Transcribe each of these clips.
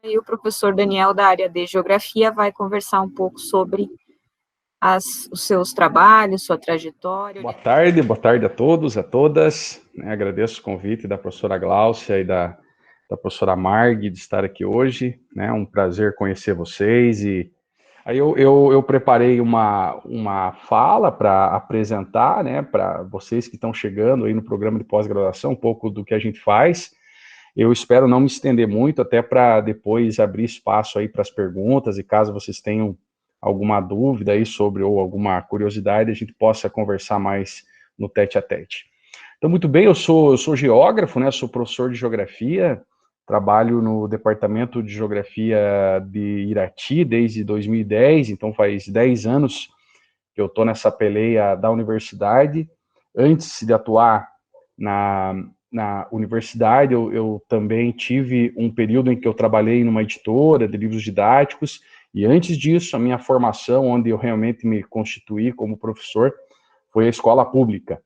E o professor Daniel, da área de Geografia, vai conversar um pouco sobre os seus trabalhos, sua trajetória. Boa tarde a todos, a todas. Agradeço o convite da professora Gláucia e da professora Marg de estar aqui hoje. Um prazer conhecer vocês. E aí eu preparei uma fala para apresentar, para vocês que estão chegando aí no programa de pós-graduação, um pouco do que a gente faz. Eu espero não me estender muito, até para depois abrir espaço aí para as perguntas, e caso vocês tenham alguma dúvida aí sobre, ou alguma curiosidade, a gente possa conversar mais no tete-a-tete. Então, muito bem, eu sou geógrafo, sou professor de geografia, trabalho no Departamento de Geografia de Irati desde 2010, então faz 10 anos que eu estou nessa peleia da universidade. Antes de atuar na universidade, eu também tive um período em que eu trabalhei numa editora de livros didáticos, e antes disso, a minha formação, onde eu realmente me constituí como professor, foi a escola pública.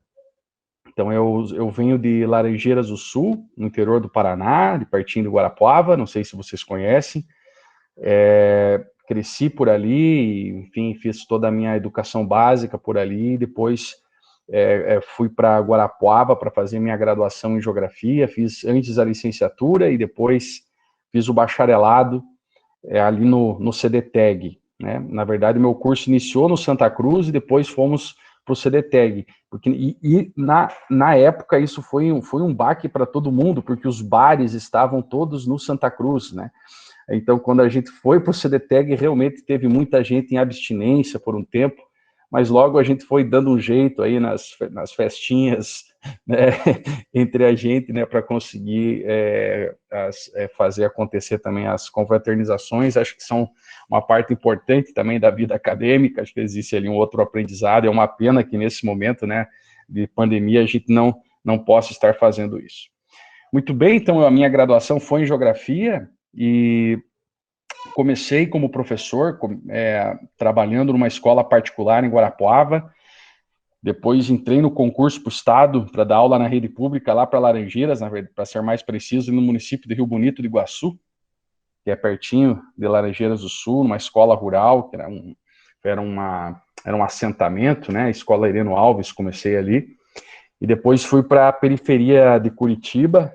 Então, eu venho de Laranjeiras do Sul, no interior do Paraná, de pertinho de Guarapuava, não sei se vocês conhecem. Cresci por ali, enfim, fiz toda a minha educação básica por ali, depois fui para Guarapuava para fazer minha graduação em Geografia, fiz antes a licenciatura e depois fiz o bacharelado ali no CDTEG. Na verdade, meu curso iniciou no Santa Cruz e depois fomos para o CDTEG, porque na época isso foi um baque para todo mundo, porque os bares estavam todos no Santa Cruz, Então, quando a gente foi para o CDTEG, realmente teve muita gente em abstinência por um tempo, mas logo a gente foi dando um jeito aí nas festinhas, entre a gente, para conseguir fazer acontecer também as confraternizações. Acho que são uma parte importante também da vida acadêmica, acho que existe ali um outro aprendizado. É uma pena que nesse momento, de pandemia, a gente não possa estar fazendo isso. Muito bem, então a minha graduação foi em Geografia, e comecei como professor, trabalhando numa escola particular em Guarapuava. Depois entrei no concurso para o Estado, para dar aula na rede pública, lá para Laranjeiras, para ser mais preciso, no município de Rio Bonito de Iguaçu, que é pertinho de Laranjeiras do Sul, numa escola rural, que era um assentamento, Escola Ireno Alves, comecei ali. E depois fui para a periferia de Curitiba,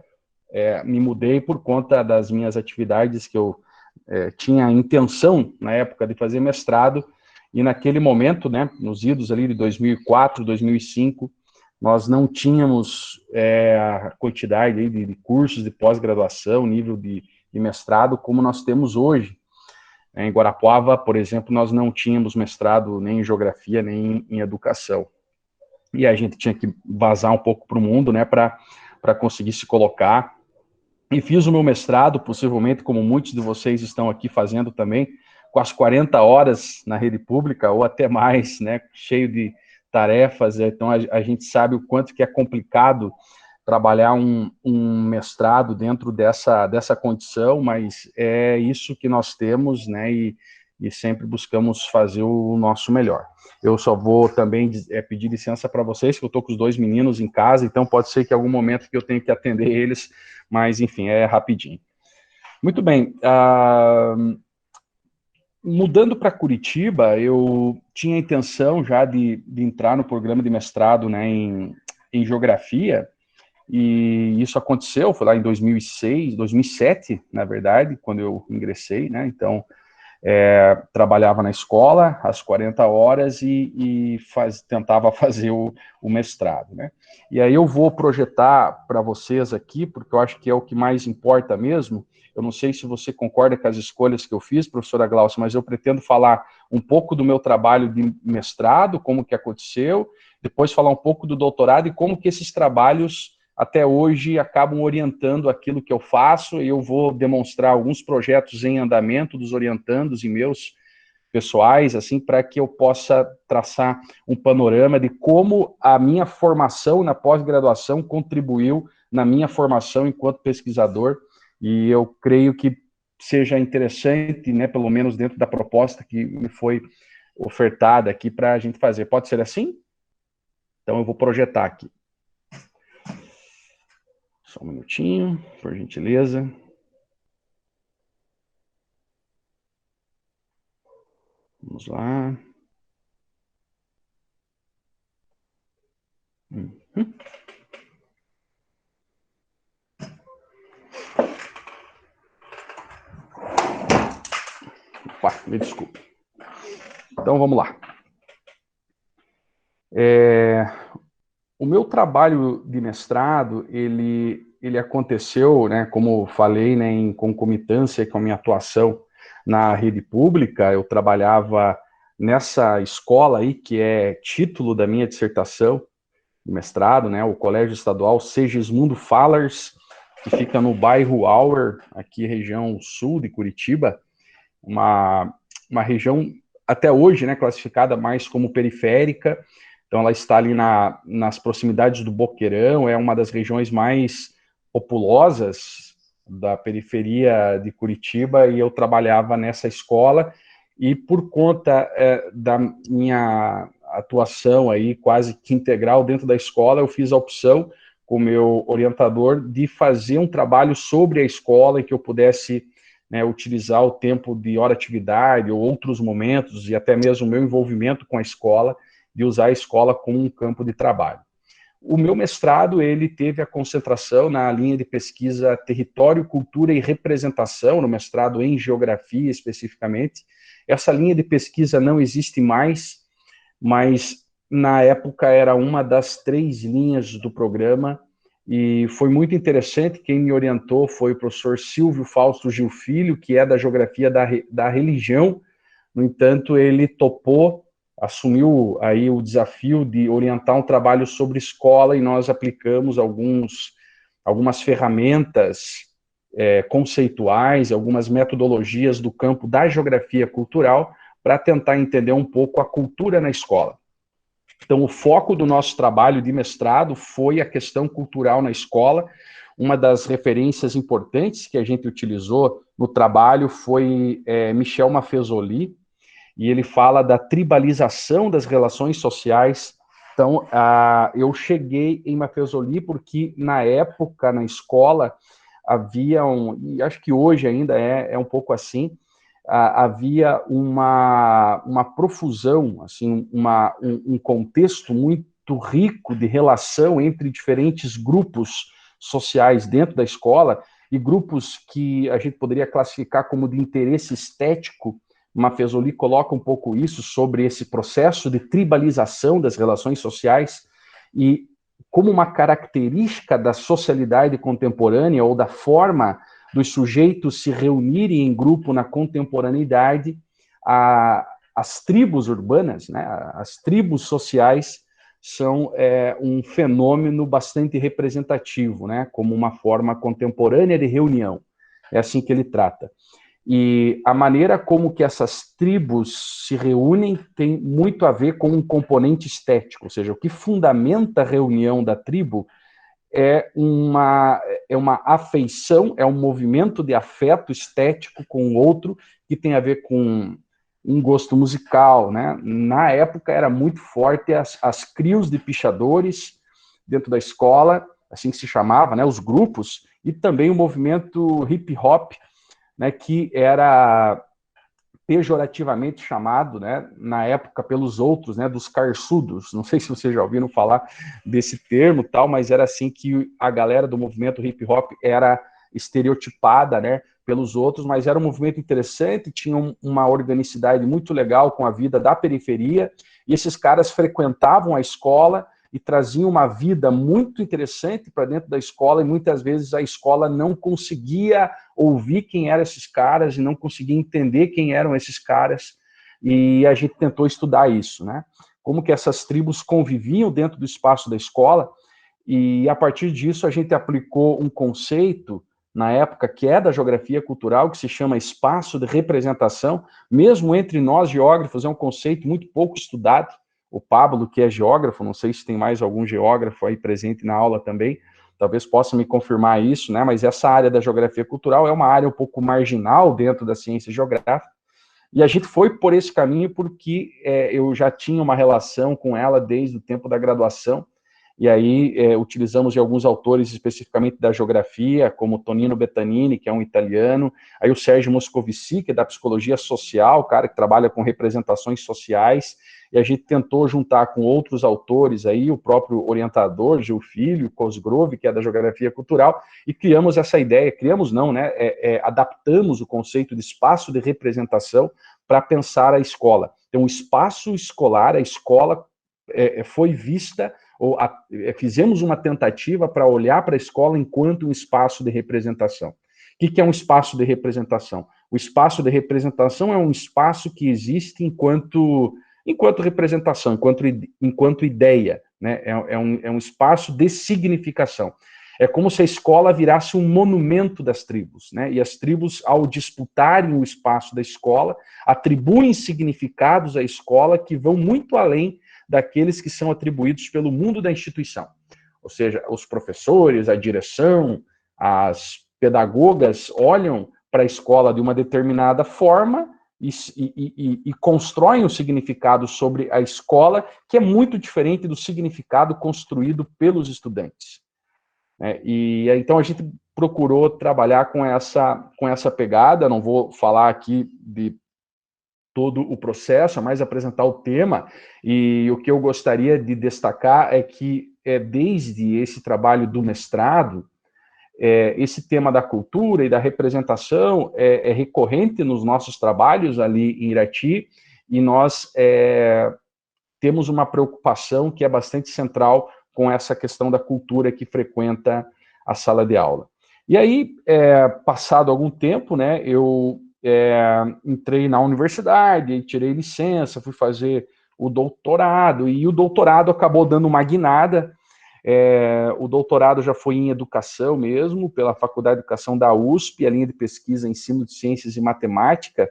me mudei por conta das minhas atividades que eu tinha a intenção, na época, de fazer mestrado, e naquele momento, nos idos ali de 2004, 2005, nós não tínhamos a quantidade aí de cursos de pós-graduação, nível de mestrado, como nós temos hoje. Em Guarapuava, por exemplo, nós não tínhamos mestrado nem em geografia, nem em educação. E a gente tinha que vazar um pouco para o mundo, para conseguir se colocar. E fiz o meu mestrado, possivelmente, como muitos de vocês estão aqui fazendo também, com as 40 horas na rede pública, ou até mais, cheio de tarefas. Então, a gente sabe o quanto que é complicado trabalhar um mestrado dentro dessa condição, mas é isso que nós temos, e sempre buscamos fazer o nosso melhor. Eu só vou também pedir licença para vocês, que eu estou com os 2 meninos em casa, então pode ser que em algum momento que eu tenha que atender eles, mas, enfim, é rapidinho. Muito bem. Mudando para Curitiba, eu tinha a intenção já de entrar no programa de mestrado, em Geografia, e isso aconteceu, foi lá em 2006, 2007, na verdade, quando eu ingressei, então trabalhava na escola às 40 horas e tentava fazer o mestrado, E aí eu vou projetar para vocês aqui, porque eu acho que é o que mais importa mesmo. Eu não sei se você concorda com as escolhas que eu fiz, professora Gláucia, mas eu pretendo falar um pouco do meu trabalho de mestrado, como que aconteceu, depois falar um pouco do doutorado e como que esses trabalhos até hoje acabam orientando aquilo que eu faço, e eu vou demonstrar alguns projetos em andamento dos orientandos e meus pessoais, assim, para que eu possa traçar um panorama de como a minha formação na pós-graduação contribuiu na minha formação enquanto pesquisador, e eu creio que seja interessante, pelo menos dentro da proposta que me foi ofertada aqui para a gente fazer. Pode ser assim? Então eu vou projetar aqui. Só um minutinho, por gentileza. Vamos lá. Opa, me desculpe. Então, vamos lá. O meu trabalho de mestrado, ele aconteceu, né, como falei, né, em concomitância com a minha atuação na rede pública. Eu trabalhava nessa escola aí, que é título da minha dissertação de mestrado, né, o Colégio Estadual Segismundo Fallers, que fica no bairro Auer, aqui região sul de Curitiba, uma região até hoje, né, classificada mais como periférica. Então ela está ali nas proximidades do Boqueirão, é uma das regiões mais populosas da periferia de Curitiba, e eu trabalhava nessa escola, e por conta da minha atuação aí quase que integral dentro da escola, eu fiz a opção com o meu orientador de fazer um trabalho sobre a escola, e que eu pudesse, né, utilizar o tempo de hora atividade ou outros momentos, e até mesmo o meu envolvimento com a escola, de usar a escola como um campo de trabalho. O meu mestrado, ele teve a concentração na linha de pesquisa Território, Cultura e Representação, no mestrado em Geografia especificamente. Essa linha de pesquisa não existe mais, mas na época era uma das 3 linhas do programa, e foi muito interessante. Quem me orientou foi o professor Silvio Fausto Gil Filho, que é da Geografia da Religião. No entanto, ele topou, assumiu aí o desafio de orientar um trabalho sobre escola, e nós aplicamos algumas ferramentas conceituais, algumas metodologias do campo da geografia cultural, para tentar entender um pouco a cultura na escola. Então, o foco do nosso trabalho de mestrado foi a questão cultural na escola. Uma das referências importantes que a gente utilizou no trabalho foi Michel Maffezoli, e ele fala da tribalização das relações sociais. Então, eu cheguei em Maffezoli porque, na época, na escola, havia e acho que hoje ainda é um pouco assim, havia uma profusão, assim, um contexto muito rico de relação entre diferentes grupos sociais dentro da escola, e grupos que a gente poderia classificar como de interesse estético. Maffezoli coloca um pouco isso sobre esse processo de tribalização das relações sociais, e como uma característica da socialidade contemporânea, ou da forma dos sujeitos se reunirem em grupo na contemporaneidade, as tribos urbanas, né, as tribos sociais, são um fenômeno bastante representativo, né, como uma forma contemporânea de reunião. É assim que ele trata. E a maneira como que essas tribos se reúnem tem muito a ver com um componente estético, ou seja, o que fundamenta a reunião da tribo é uma afeição, é um movimento de afeto estético com o outro, que tem a ver com um gosto musical, né? Na época era muito forte as crios de pichadores dentro da escola, assim que se chamava, né? Os grupos, e também o movimento hip hop, né? Que era pejorativamente chamado, né, na época pelos outros, né, dos carçudos. Não sei se vocês já ouviram falar desse termo, tal, mas era assim que a galera do movimento hip hop era estereotipada, né, pelos outros, mas era um movimento interessante, tinha uma organicidade muito legal com a vida da periferia, e esses caras frequentavam a escola e traziam uma vida muito interessante para dentro da escola, e muitas vezes a escola não conseguia ouvir quem eram esses caras, e não conseguia entender quem eram esses caras, e a gente tentou estudar isso, né? Como que essas tribos conviviam dentro do espaço da escola, e a partir disso a gente aplicou um conceito, na época, que é da geografia cultural, que se chama espaço de representação. Mesmo entre nós geógrafos, é um conceito muito pouco estudado. O Pablo, que é geógrafo, não sei se tem mais algum geógrafo aí presente na aula também, talvez possa me confirmar isso, né? Mas essa área da geografia cultural é uma área um pouco marginal dentro da ciência geográfica, e a gente foi por esse caminho porque eu já tinha uma relação com ela desde o tempo da graduação, e aí utilizamos de alguns autores especificamente da geografia, como Tonino Bettanini, que é um italiano, aí o Sérgio Moscovici, que é da psicologia social, cara que trabalha com representações sociais, e a gente tentou juntar com outros autores aí, o próprio orientador, Gil Filho, Cosgrove, que é da geografia cultural, e criamos essa ideia, criamos não, né, adaptamos o conceito de espaço de representação para pensar a escola. Então, o espaço escolar, a escola foi vista, fizemos uma tentativa para olhar para a escola enquanto um espaço de representação. O que é um espaço de representação? O espaço de representação é um espaço que existe enquanto representação, enquanto ideia, né? É um espaço de significação. É como se a escola virasse um monumento das tribos, né? E as tribos, ao disputarem o espaço da escola, atribuem significados à escola que vão muito além daqueles que são atribuídos pelo mundo da instituição. Ou seja, os professores, a direção, as pedagogas olham para a escola de uma determinada forma e constroem o significado sobre a escola, que é muito diferente do significado construído pelos estudantes. E então a gente procurou trabalhar com essa pegada. Não vou falar aqui de todo o processo, mas apresentar o tema, e o que eu gostaria de destacar é que desde esse trabalho do mestrado, esse tema da cultura e da representação é recorrente nos nossos trabalhos ali em Irati, e nós temos uma preocupação que é bastante central com essa questão da cultura que frequenta a sala de aula. E aí, passado algum tempo, né, eu entrei na universidade, tirei licença, fui fazer o doutorado, e o doutorado acabou dando uma guinada. O doutorado já foi em educação mesmo, pela Faculdade de Educação da USP, a linha de pesquisa Ensino de Ciências e Matemática,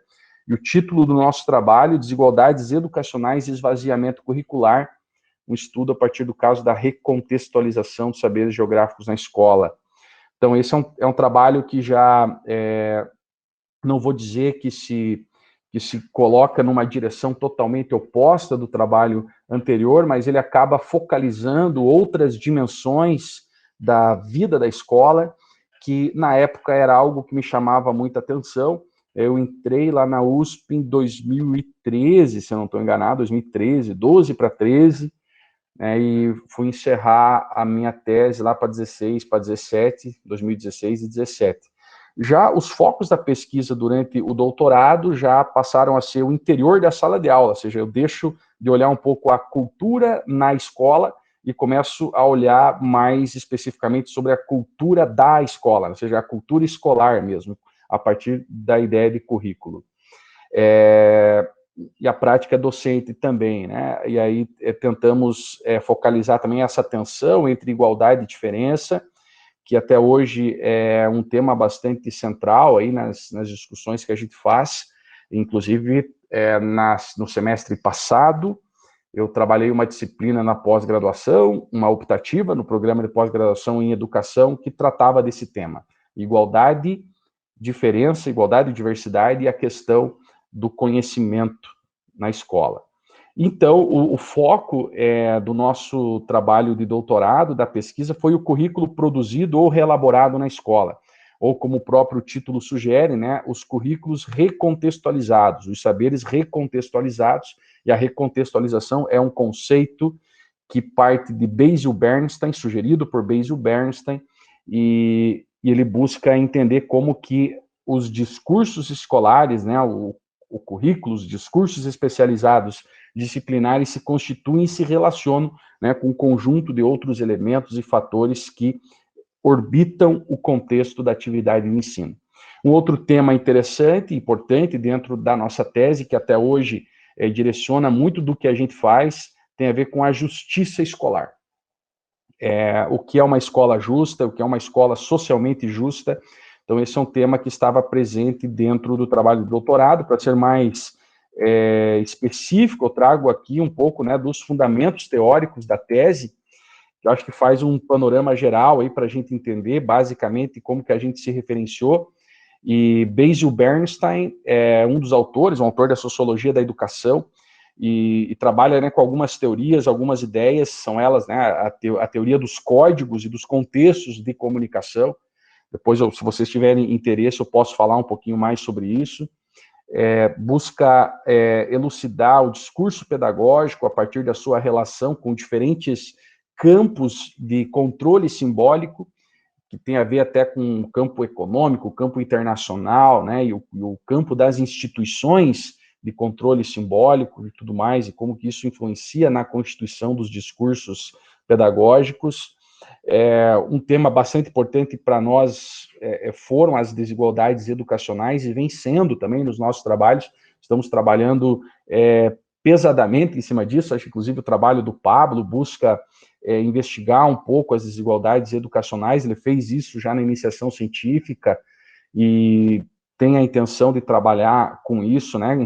e o título do nosso trabalho, Desigualdades Educacionais e Esvaziamento Curricular, um estudo a partir do caso da recontextualização dos saberes geográficos na escola. Então, esse é um trabalho que já, não vou dizer que se coloca numa direção totalmente oposta do trabalho anterior, mas ele acaba focalizando outras dimensões da vida da escola, que na época era algo que me chamava muita atenção. Eu entrei lá na USP em 2013, se eu não estou enganado, 2013, 12 para 13, e fui encerrar a minha tese lá para 16, para 17, 2016 e 17. Já os focos da pesquisa durante o doutorado já passaram a ser o interior da sala de aula, ou seja, eu deixo de olhar um pouco a cultura na escola e começo a olhar mais especificamente sobre a cultura da escola, ou seja, a cultura escolar mesmo, a partir da ideia de currículo. E a prática docente também, né? E aí tentamos focalizar também essa tensão entre igualdade e diferença, que até hoje é um tema bastante central aí nas discussões que a gente faz. Inclusive, no semestre passado, eu trabalhei uma disciplina na pós-graduação, uma optativa no programa de pós-graduação em educação, que tratava desse tema: igualdade, diferença, igualdade e diversidade, e a questão do conhecimento na escola. Então, o foco do nosso trabalho de doutorado, da pesquisa, foi o currículo produzido ou reelaborado na escola, ou como o próprio título sugere, né, os currículos recontextualizados, os saberes recontextualizados, e a recontextualização é um conceito que parte de Basil Bernstein, sugerido por Basil Bernstein, e ele busca entender como que os discursos escolares, né, o currículo, os discursos especializados disciplinares se constituem e se relacionam, né, com um conjunto de outros elementos e fatores que orbitam o contexto da atividade de ensino. Um outro tema interessante e importante dentro da nossa tese, que até hoje direciona muito do que a gente faz, tem a ver com a justiça escolar. O que é uma escola justa, o que é uma escola socialmente justa. Então, esse é um tema que estava presente dentro do trabalho de doutorado. Para ser mais específico, eu trago aqui um pouco, né, dos fundamentos teóricos da tese, que eu acho que faz um panorama geral aí para a gente entender, basicamente, como que a gente se referenciou. E Basil Bernstein é um dos autores, um autor da Sociologia da Educação, e trabalha, né, com algumas teorias, algumas ideias, são elas, né, a teoria dos códigos e dos contextos de comunicação. Depois, se vocês tiverem interesse, eu posso falar um pouquinho mais sobre isso. Busca elucidar o discurso pedagógico a partir da sua relação com diferentes campos de controle simbólico, que tem a ver até com o campo econômico, o campo internacional, né, e o campo das instituições de controle simbólico e tudo mais, e como que isso influencia na constituição dos discursos pedagógicos. Um tema bastante importante para nós foram as desigualdades educacionais, e vem sendo também nos nossos trabalhos. Estamos trabalhando pesadamente em cima disso. Acho que, inclusive, o trabalho do Pablo busca investigar um pouco as desigualdades educacionais. Ele fez isso já na iniciação científica e tem a intenção de trabalhar com isso, né,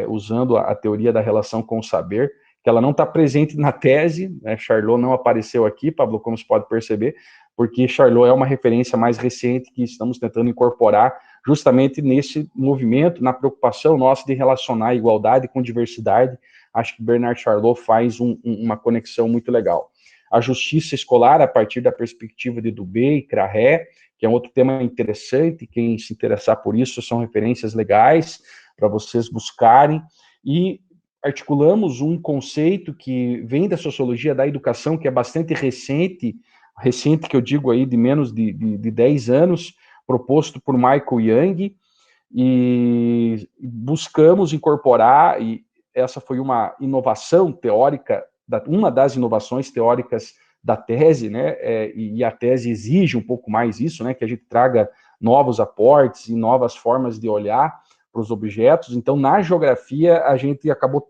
usando a teoria da relação com o saber, que ela não está presente na tese, né? Charlot não apareceu aqui, Pablo, como você pode perceber, porque Charlot é uma referência mais recente que estamos tentando incorporar justamente nesse movimento, na preocupação nossa de relacionar a igualdade com diversidade. Acho que Bernard Charlot faz uma conexão muito legal. A justiça escolar, a partir da perspectiva de Dubé e Crahet, que é um outro tema interessante, quem se interessar por isso, são referências legais para vocês buscarem, e articulamos um conceito que vem da sociologia da educação, que é bastante recente que eu digo aí de menos de 10 anos, proposto por Michael Young, e buscamos incorporar, e essa foi uma inovação teórica, uma das inovações teóricas da tese, né, e a tese exige um pouco mais isso, né, que a gente traga novos aportes e novas formas de olhar para os objetos. Então, na geografia, a gente acabou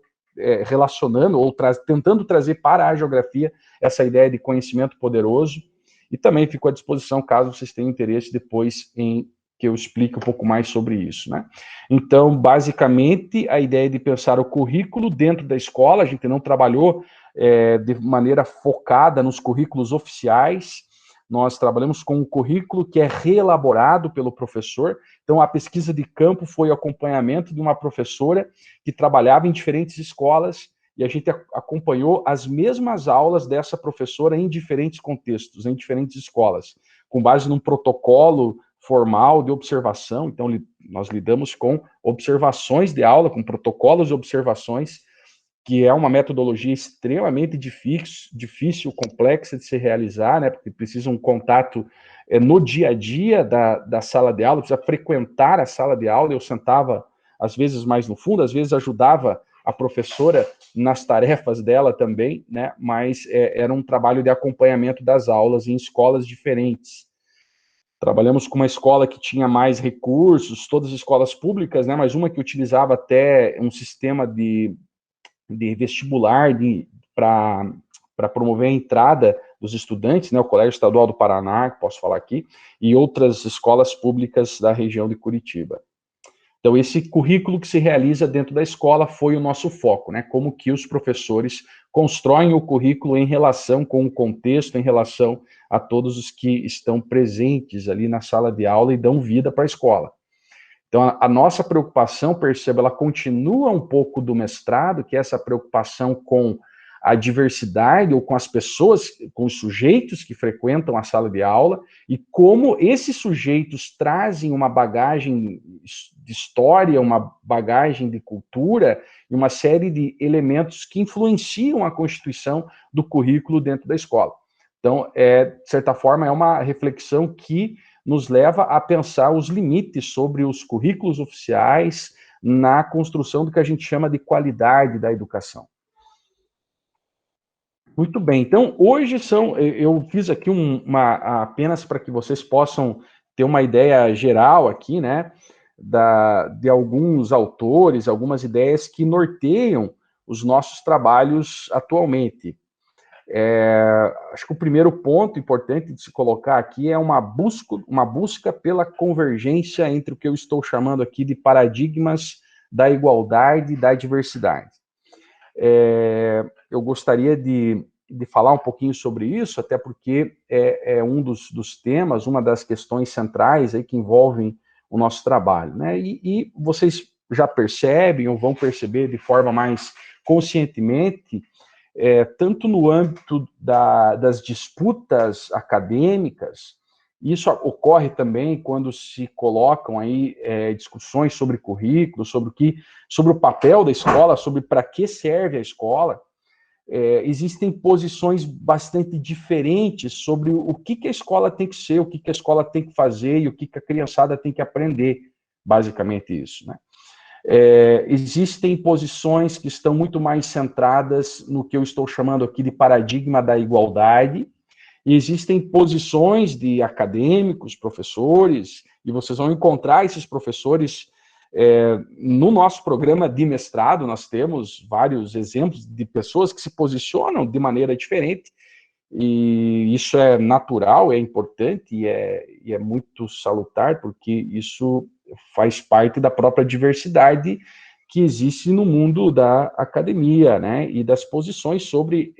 relacionando, ou tentando trazer para a geografia essa ideia de conhecimento poderoso, e também fico à disposição, caso vocês tenham interesse depois em que eu explique um pouco mais sobre isso, né? Então, basicamente, a ideia de pensar o currículo dentro da escola, a gente não trabalhou de maneira focada nos currículos oficiais. Nós trabalhamos com um currículo que é reelaborado pelo professor. Então, a pesquisa de campo foi o acompanhamento de uma professora que trabalhava em diferentes escolas, e a gente acompanhou as mesmas aulas dessa professora em diferentes contextos, em diferentes escolas, com base num protocolo formal de observação. Então, nós lidamos com observações de aula, com protocolos de observações, que é uma metodologia extremamente difícil, complexa de se realizar, né, porque precisa um contato no dia a dia da sala de aula, precisa frequentar a sala de aula. Eu sentava, às vezes, mais no fundo, às vezes ajudava a professora nas tarefas dela também, né, mas era um trabalho de acompanhamento das aulas em escolas diferentes. Trabalhamos com uma escola que tinha mais recursos, todas as escolas públicas, né, mas uma que utilizava até um sistema de vestibular para promover a entrada dos estudantes, né, o Colégio Estadual do Paraná, que posso falar aqui, e outras escolas públicas da região de Curitiba. Então, esse currículo que se realiza dentro da escola foi o nosso foco, né, como que os professores constroem o currículo em relação com o contexto, em relação a todos os que estão presentes ali na sala de aula e dão vida para a escola. Então, a nossa preocupação, perceba, ela continua um pouco do mestrado, que é essa preocupação com a diversidade, ou com as pessoas, com os sujeitos que frequentam a sala de aula, e como esses sujeitos trazem uma bagagem de história, uma bagagem de cultura, e uma série de elementos que influenciam a constituição do currículo dentro da escola. Então, de certa forma, é uma reflexão que nos leva a pensar os limites sobre os currículos oficiais na construção do que a gente chama de qualidade da educação. Muito bem, então hoje eu fiz aqui apenas para que vocês possam ter uma ideia geral aqui, né, de alguns autores, algumas ideias que norteiam os nossos trabalhos atualmente. Acho que o primeiro ponto importante de se colocar aqui é uma busca pela convergência entre o que eu estou chamando aqui de paradigmas da igualdade e da diversidade. Eu gostaria de falar um pouquinho sobre isso, até porque é um dos temas, uma das questões centrais aí que envolvem o nosso trabalho, né? E vocês já percebem ou vão perceber de forma mais conscientemente, tanto no âmbito das disputas acadêmicas, isso ocorre também quando se colocam aí discussões sobre currículo, sobre o papel da escola, sobre para que serve a escola. Existem posições bastante diferentes sobre o que a escola tem que ser, o que a escola tem que fazer e o que a criançada tem que aprender, basicamente isso, né? Existem posições que estão muito mais centradas no que eu estou chamando aqui de paradigma da igualdade, e existem posições de acadêmicos, professores, e vocês vão encontrar esses professores no nosso programa de mestrado. Nós temos vários exemplos de pessoas que se posicionam de maneira diferente, e isso é natural, é importante e é muito salutar, porque isso faz parte da própria diversidade que existe no mundo da academia, né, e das posições sobre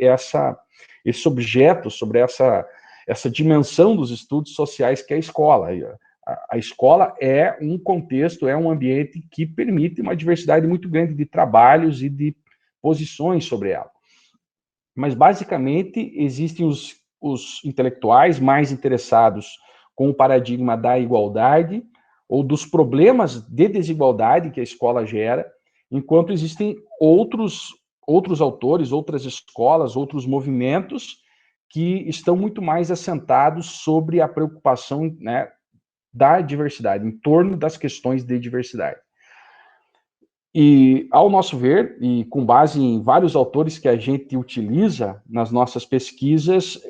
esse objeto, sobre essa dimensão dos estudos sociais que é a escola. A escola é um contexto, é um ambiente que permite uma diversidade muito grande de trabalhos e de posições sobre ela. Mas, basicamente, existem os intelectuais mais interessados com o paradigma da igualdade ou dos problemas de desigualdade que a escola gera, enquanto existem outros autores, outras escolas, outros movimentos que estão muito mais assentados sobre a preocupação, né, da diversidade, em torno das questões de diversidade. E, ao nosso ver, e com base em vários autores que a gente utiliza nas nossas pesquisas,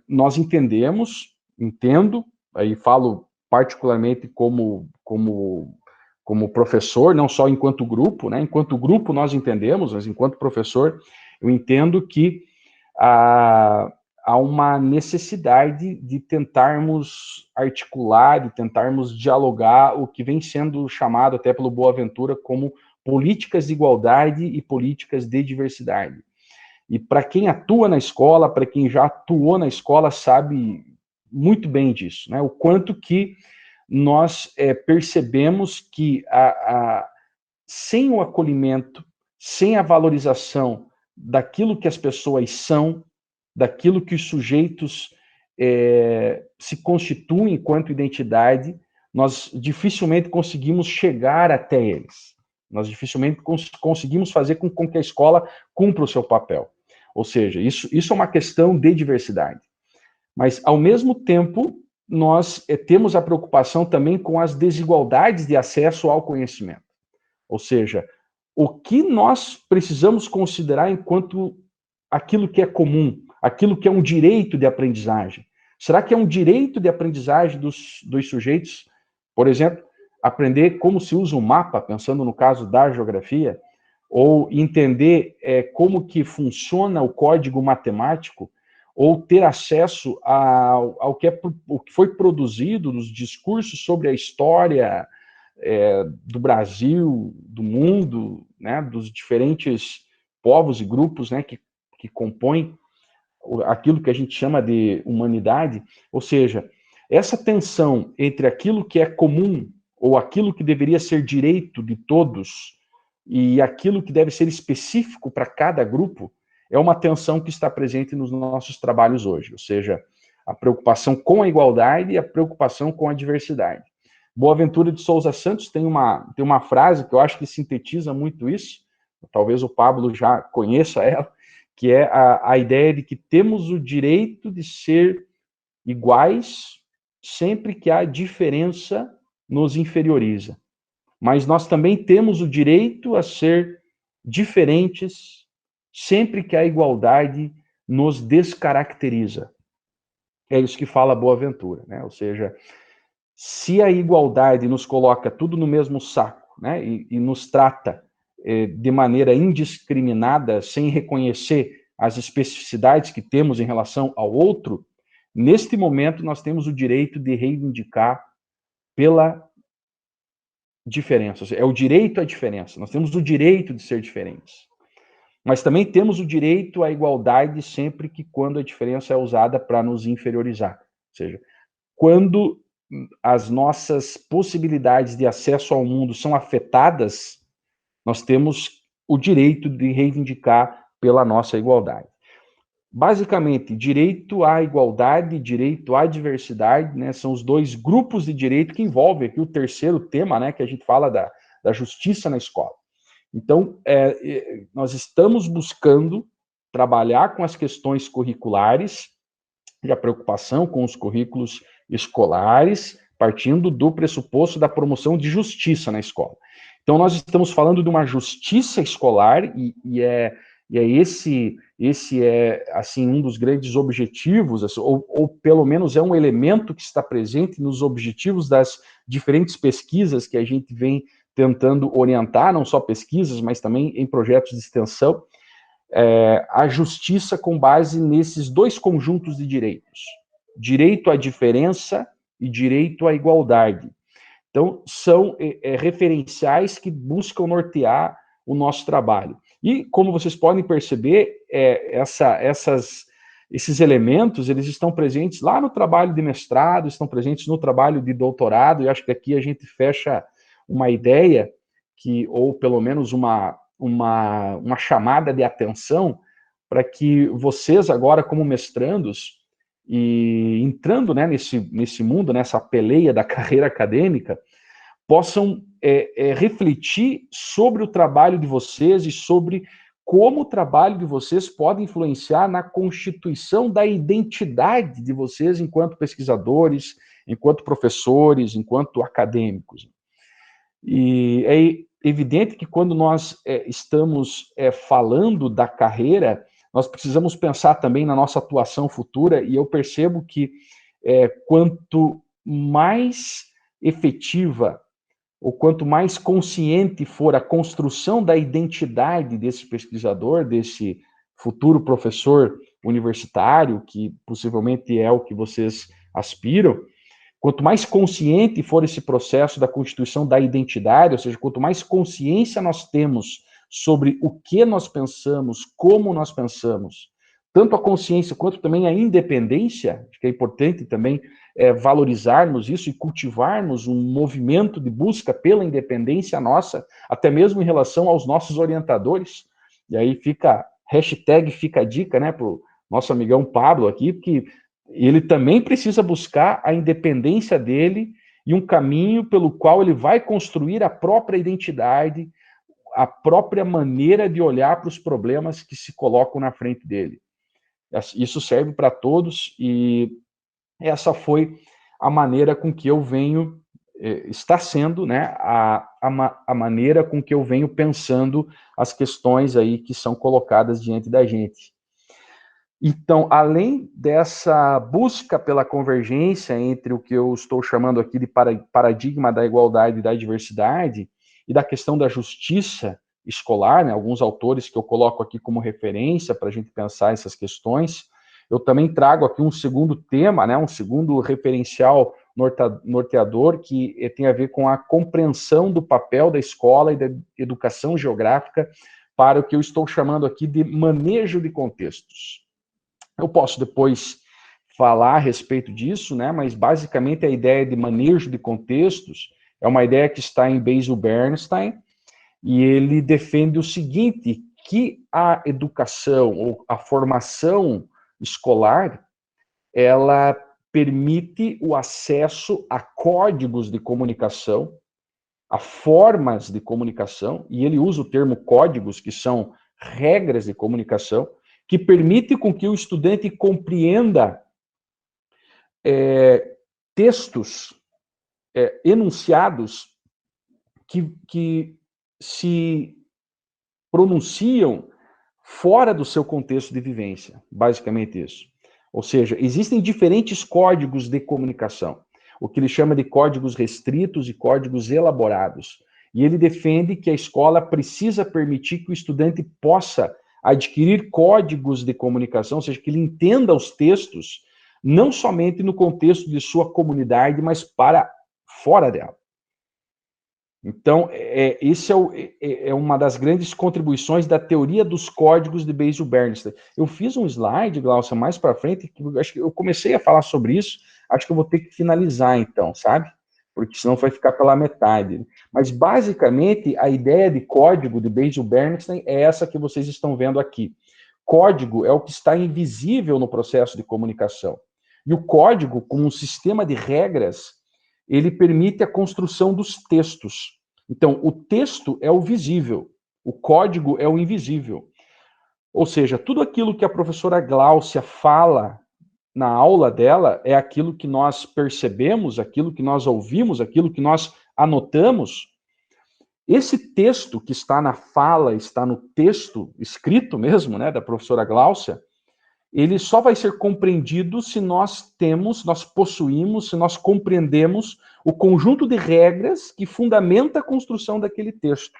nós entendo, aí falo particularmente como professor, não só enquanto grupo, né? Enquanto grupo nós entendemos, mas enquanto professor, eu entendo que há uma necessidade de tentarmos articular, de tentarmos dialogar o que vem sendo chamado até pelo Boaventura como políticas de igualdade e políticas de diversidade. E para quem atua na escola, para quem já atuou na escola, sabe muito bem disso, né? O quanto que nós percebemos que sem o acolhimento, sem a valorização daquilo que as pessoas são, daquilo que os sujeitos se constituem enquanto identidade, nós dificilmente conseguimos chegar até eles. Nós dificilmente conseguimos fazer com que a escola cumpra o seu papel. Ou seja, isso é uma questão de diversidade. Mas, ao mesmo tempo, nós temos a preocupação também com as desigualdades de acesso ao conhecimento. Ou seja, o que nós precisamos considerar enquanto aquilo que é comum, aquilo que é um direito de aprendizagem. Será que é um direito de aprendizagem dos sujeitos, por exemplo, aprender como se usa um mapa, pensando no caso da geografia, ou entender como que funciona o código matemático, ou ter acesso ao que foi produzido, dos discursos sobre a história do Brasil, do mundo, né, dos diferentes povos e grupos, né, que compõem aquilo que a gente chama de humanidade. Ou seja, essa tensão entre aquilo que é comum ou aquilo que deveria ser direito de todos e aquilo que deve ser específico para cada grupo é uma tensão que está presente nos nossos trabalhos hoje, ou seja, a preocupação com a igualdade e a preocupação com a diversidade. Boaventura de Souza Santos tem uma frase que eu acho que sintetiza muito isso, talvez o Pablo já conheça ela, que é a ideia de que temos o direito de ser iguais sempre que a diferença nos inferioriza. Mas nós também temos o direito a ser diferentes sempre que a igualdade nos descaracteriza. É isso que fala Boaventura, né? Ou seja, se a igualdade nos coloca tudo no mesmo saco, né, e nos trata de maneira indiscriminada, sem reconhecer as especificidades que temos em relação ao outro, neste momento nós temos o direito de reivindicar pela diferença. Ou seja, é o direito à diferença. Nós temos o direito de ser diferentes. Mas também temos o direito à igualdade sempre que quando a diferença é usada para nos inferiorizar. Ou seja, quando as nossas possibilidades de acesso ao mundo são afetadas, nós temos o direito de reivindicar pela nossa igualdade. Basicamente, direito à igualdade, direito à diversidade, né, são os dois grupos de direito que envolvem aqui o terceiro tema, né, que a gente fala da justiça na escola. Então, nós estamos buscando trabalhar com as questões curriculares e a preocupação com os currículos escolares, partindo do pressuposto da promoção de justiça na escola. Então, nós estamos falando de uma justiça escolar esse é, assim, um dos grandes objetivos, assim, ou pelo menos é um elemento que está presente nos objetivos das diferentes pesquisas que a gente vem tentando orientar, não só pesquisas, mas também em projetos de extensão, a justiça com base nesses dois conjuntos de direitos, direito à diferença e direito à igualdade. Então, são referenciais que buscam nortear o nosso trabalho. E, como vocês podem perceber, esses elementos, eles estão presentes lá no trabalho de mestrado, estão presentes no trabalho de doutorado, e acho que aqui a gente fecha uma ideia, ou pelo menos uma chamada de atenção, para que vocês agora, como mestrandos, e entrando, né, nesse mundo, nessa peleia da carreira acadêmica, possam refletir sobre o trabalho de vocês e sobre como o trabalho de vocês pode influenciar na constituição da identidade de vocês enquanto pesquisadores, enquanto professores, enquanto acadêmicos. E é evidente que quando nós estamos falando da carreira, nós precisamos pensar também na nossa atuação futura, e eu percebo que quanto mais efetiva ou quanto mais consciente for a construção da identidade desse pesquisador, desse futuro professor universitário, que possivelmente é o que vocês aspiram, quanto mais consciente for esse processo da constituição da identidade, ou seja, quanto mais consciência nós temos sobre o que nós pensamos, como nós pensamos, tanto a consciência quanto também a independência, acho que é importante também valorizarmos isso e cultivarmos um movimento de busca pela independência nossa, até mesmo em relação aos nossos orientadores. E aí fica a dica, né, para o nosso amigão Pablo aqui, porque ele também precisa buscar a independência dele e um caminho pelo qual ele vai construir a própria identidade, a própria maneira de olhar para os problemas que se colocam na frente dele. Isso serve para todos, e essa foi a maneira com que eu venho, está sendo, né, a maneira com que eu venho pensando as questões aí que são colocadas diante da gente. Então, além dessa busca pela convergência entre o que eu estou chamando aqui de paradigma da igualdade e da diversidade, e da questão da justiça escolar, né, alguns autores que eu coloco aqui como referência para a gente pensar essas questões, eu também trago aqui um segundo tema, né, um segundo referencial norteador, que tem a ver com a compreensão do papel da escola e da educação geográfica para o que eu estou chamando aqui de manejo de contextos. Eu posso depois falar a respeito disso, né, mas basicamente a ideia de manejo de contextos é uma ideia que está em Basil Bernstein, e ele defende o seguinte, que a educação ou a formação escolar, ela permite o acesso a códigos de comunicação, a formas de comunicação, e ele usa o termo códigos, que são regras de comunicação, que permite com que o estudante compreenda textos, enunciados, que se pronunciam fora do seu contexto de vivência, basicamente isso. Ou seja, existem diferentes códigos de comunicação, o que ele chama de códigos restritos e códigos elaborados. E ele defende que a escola precisa permitir que o estudante possa adquirir códigos de comunicação, ou seja, que ele entenda os textos, não somente no contexto de sua comunidade, mas para fora dela. Então, isso é uma das grandes contribuições da teoria dos códigos de Basil Bernstein. Eu fiz um slide, Glaucia, mais para frente, que eu acho que eu comecei a falar sobre isso, acho que eu vou ter que finalizar então, sabe? Porque senão vai ficar pela metade. Mas, basicamente, a ideia de código de Basil-Bernstein é essa que vocês estão vendo aqui. Código é o que está invisível no processo de comunicação. E o código, como um sistema de regras, ele permite a construção dos textos. Então, o texto é o visível, o código é o invisível. Ou seja, tudo aquilo que a professora Gláucia fala na aula dela é aquilo que nós percebemos, aquilo que nós ouvimos, aquilo que nós anotamos. Esse texto que está na fala, está no texto escrito mesmo, né, da professora Gláucia, ele só vai ser compreendido se nós possuímos, se nós compreendemos o conjunto de regras que fundamenta a construção daquele texto.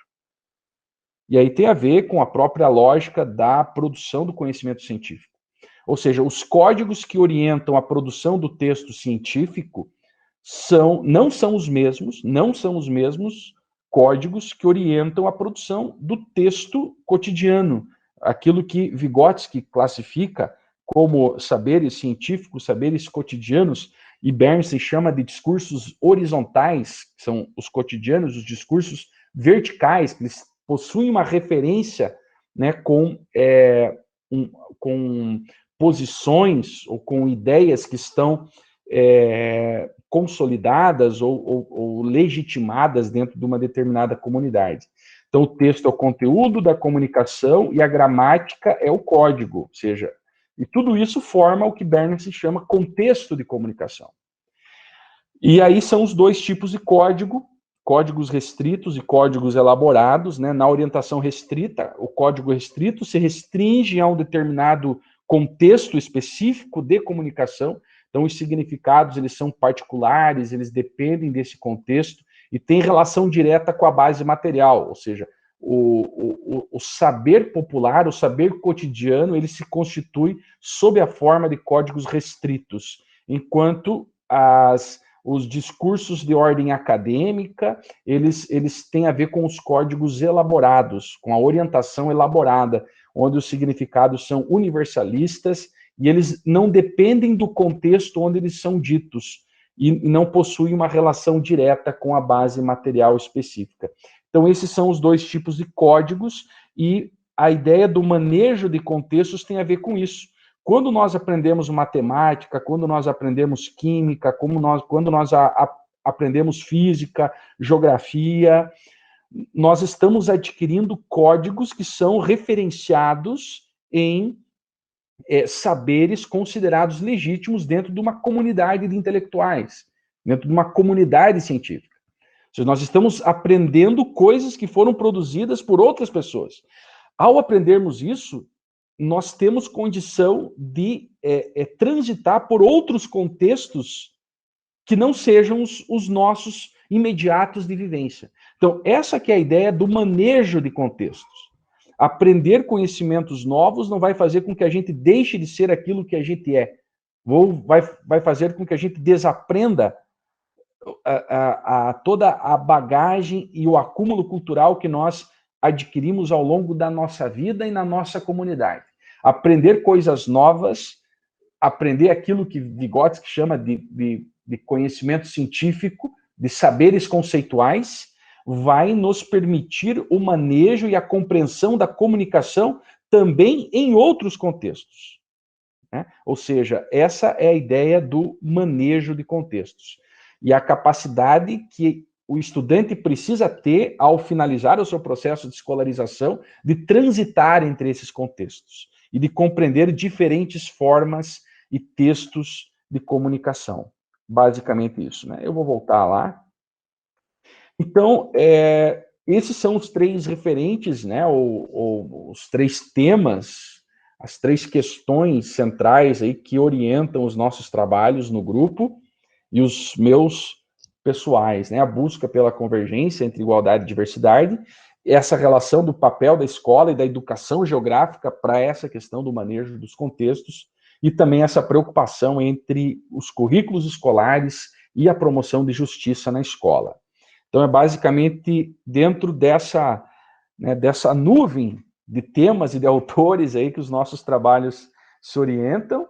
E aí tem a ver com a própria lógica da produção do conhecimento científico. Ou seja, os códigos que orientam a produção do texto científico não são os mesmos códigos que orientam a produção do texto cotidiano, aquilo que Vygotsky classifica como saberes científicos, saberes cotidianos, e Bernstein chama de discursos horizontais, que são os cotidianos, os discursos verticais, que eles possuem uma referência, né, com posições ou com ideias que estão consolidadas ou legitimadas dentro de uma determinada comunidade. Então, o texto é o conteúdo da comunicação e a gramática é o código, ou seja, e tudo isso forma o que Bernstein chama contexto de comunicação. E aí são os dois tipos de código, códigos restritos e códigos elaborados, né? Na orientação restrita, o código restrito se restringe a um determinado contexto específico de comunicação. Então, os significados, eles são particulares, eles dependem desse contexto e têm relação direta com a base material, ou seja, o saber popular, o saber cotidiano, ele se constitui sob a forma de códigos restritos, enquanto os discursos de ordem acadêmica, eles têm a ver com os códigos elaborados, com a orientação elaborada, onde os significados são universalistas e eles não dependem do contexto onde eles são ditos e não possuem uma relação direta com a base material específica. Então, esses são os dois tipos de códigos e a ideia do manejo de contextos tem a ver com isso. Quando nós aprendemos matemática, quando nós aprendemos química, quando nós aprendemos física, geografia, nós estamos adquirindo códigos que são referenciados em saberes considerados legítimos dentro de uma comunidade de intelectuais, dentro de uma comunidade científica. Ou seja, nós estamos aprendendo coisas que foram produzidas por outras pessoas. Ao aprendermos isso, nós temos condição de transitar por outros contextos que não sejam os nossos imediatos de vivência. Então, essa que é a ideia do manejo de contextos. Aprender conhecimentos novos não vai fazer com que a gente deixe de ser aquilo que a gente é. Vai fazer com que a gente desaprenda toda a bagagem e o acúmulo cultural que nós adquirimos ao longo da nossa vida e na nossa comunidade. Aprender coisas novas, aprender aquilo que Vygotsky chama de conhecimento científico, de saberes conceituais, vai nos permitir o manejo e a compreensão da comunicação também em outros contextos, né? Ou seja, essa é a ideia do manejo de contextos. E a capacidade que o estudante precisa ter, ao finalizar o seu processo de escolarização, de transitar entre esses contextos e de compreender diferentes formas e textos de comunicação. Basicamente isso, né? Eu vou voltar lá. Então, esses são os três referentes, né? Os três temas, as três questões centrais aí que orientam os nossos trabalhos no grupo e os meus pessoais, né? A busca pela convergência entre igualdade e diversidade, essa relação do papel da escola e da educação geográfica para essa questão do manejo dos contextos e também essa preocupação entre os currículos escolares e a promoção de justiça na escola. Então, é basicamente dentro dessa nuvem de temas e de autores aí que os nossos trabalhos se orientam.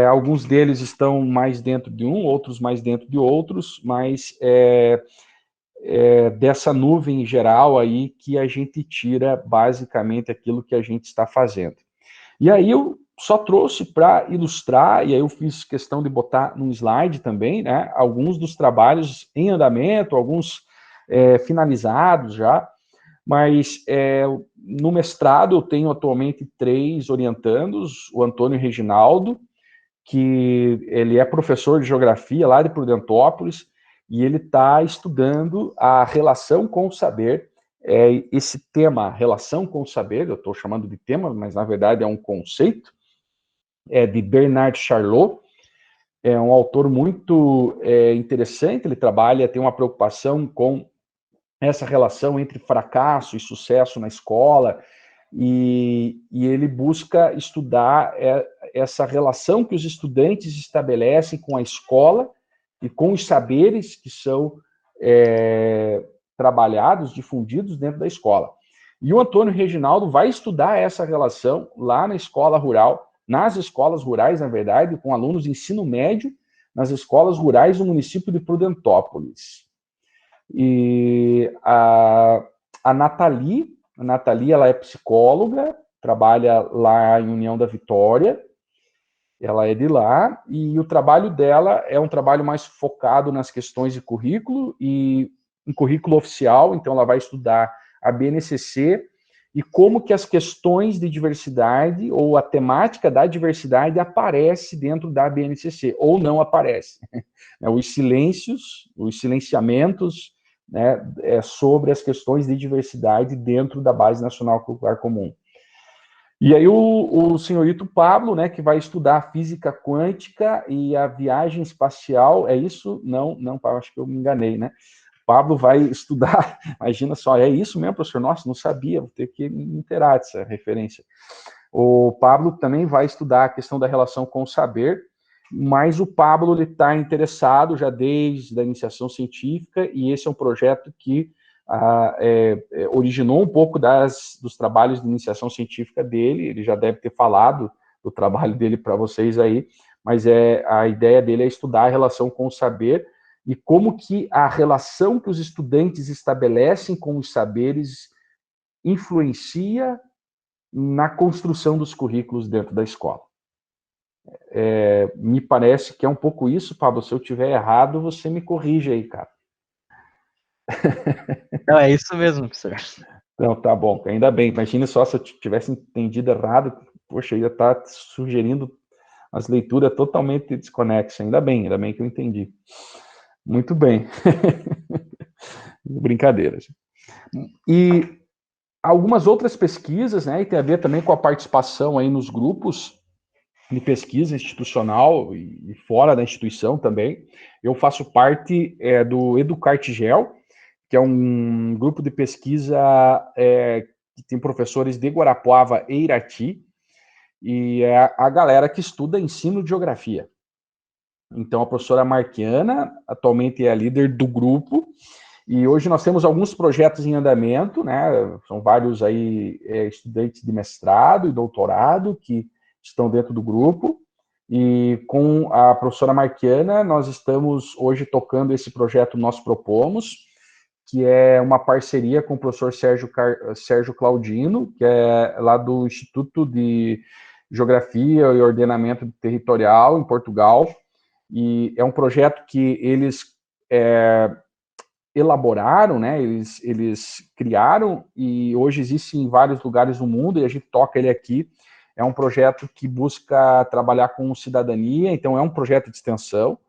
Alguns deles estão mais dentro de um, outros mais dentro de outros, mas dessa nuvem geral aí que a gente tira basicamente aquilo que a gente está fazendo. E aí eu só trouxe para ilustrar, e aí eu fiz questão de botar num slide também, né, alguns dos trabalhos em andamento, alguns finalizados já, mas no mestrado eu tenho atualmente 3 orientandos, o Antônio Reginaldo, que ele é professor de geografia lá de Prudentópolis, e ele está estudando a relação com o saber. Esse tema, relação com o saber, eu estou chamando de tema, mas na verdade é um conceito, de Bernard Charlot. É um autor muito interessante, ele tem uma preocupação com essa relação entre fracasso e sucesso na escola, e ele busca estudar essa relação que os estudantes estabelecem com a escola e com os saberes que são trabalhados, difundidos dentro da escola. E o Antônio Reginaldo vai estudar essa relação lá na escola rural, nas escolas rurais, na verdade, com alunos de ensino médio, nas escolas rurais do município de Prudentópolis. E a Nathalie, ela é psicóloga, trabalha lá em União da Vitória, ela é de lá, e o trabalho dela é um trabalho mais focado nas questões de currículo, e um currículo oficial, então ela vai estudar a BNCC, e como que as questões de diversidade, ou a temática da diversidade aparece dentro da BNCC, ou não aparece. Os silêncios, os silenciamentos, né, sobre as questões de diversidade dentro da Base Nacional Curricular Comum. E aí o senhorito Pablo, né, que vai estudar a física quântica e a viagem espacial, é isso? Não, acho que eu me enganei, né? Pablo vai estudar, imagina só, é isso mesmo, professor? Nossa, não sabia, vou ter que me inteirar dessa referência. O Pablo também vai estudar a questão da relação com o saber, mas o Pablo está interessado já desde a iniciação científica, e esse é um projeto que originou um pouco dos trabalhos de iniciação científica dele. Ele já deve ter falado do trabalho dele para vocês aí, mas a ideia dele é estudar a relação com o saber e como que a relação que os estudantes estabelecem com os saberes influencia na construção dos currículos dentro da escola. Me parece que é um pouco isso, Pablo. Se eu estiver errado, você me corrige aí, cara. Não, é isso mesmo, professor. Não, tá bom, ainda bem. Imagina só se eu tivesse entendido errado, poxa, eu ia estar sugerindo as leituras totalmente desconexas. Ainda bem que eu entendi. Muito bem. Brincadeiras. E algumas outras pesquisas, né, e tem a ver também com a participação aí nos grupos de pesquisa institucional e fora da instituição também. Eu faço parte do Educartigel, que é um grupo de pesquisa que tem professores de Guarapuava e Irati, e é a galera que estuda ensino de geografia. Então, a professora Marquiana atualmente é a líder do grupo, e hoje nós temos alguns projetos em andamento, né? São vários aí estudantes de mestrado e doutorado que estão dentro do grupo, e com a professora Marquiana nós estamos hoje tocando esse projeto Nós Propomos, que é uma parceria com o professor Sérgio Claudino, que é lá do Instituto de Geografia e Ordenamento Territorial, em Portugal, e é um projeto que eles elaboraram, né? Eles criaram, e hoje existe em vários lugares do mundo, e a gente toca ele aqui. É um projeto que busca trabalhar com cidadania, então é um projeto de extensão,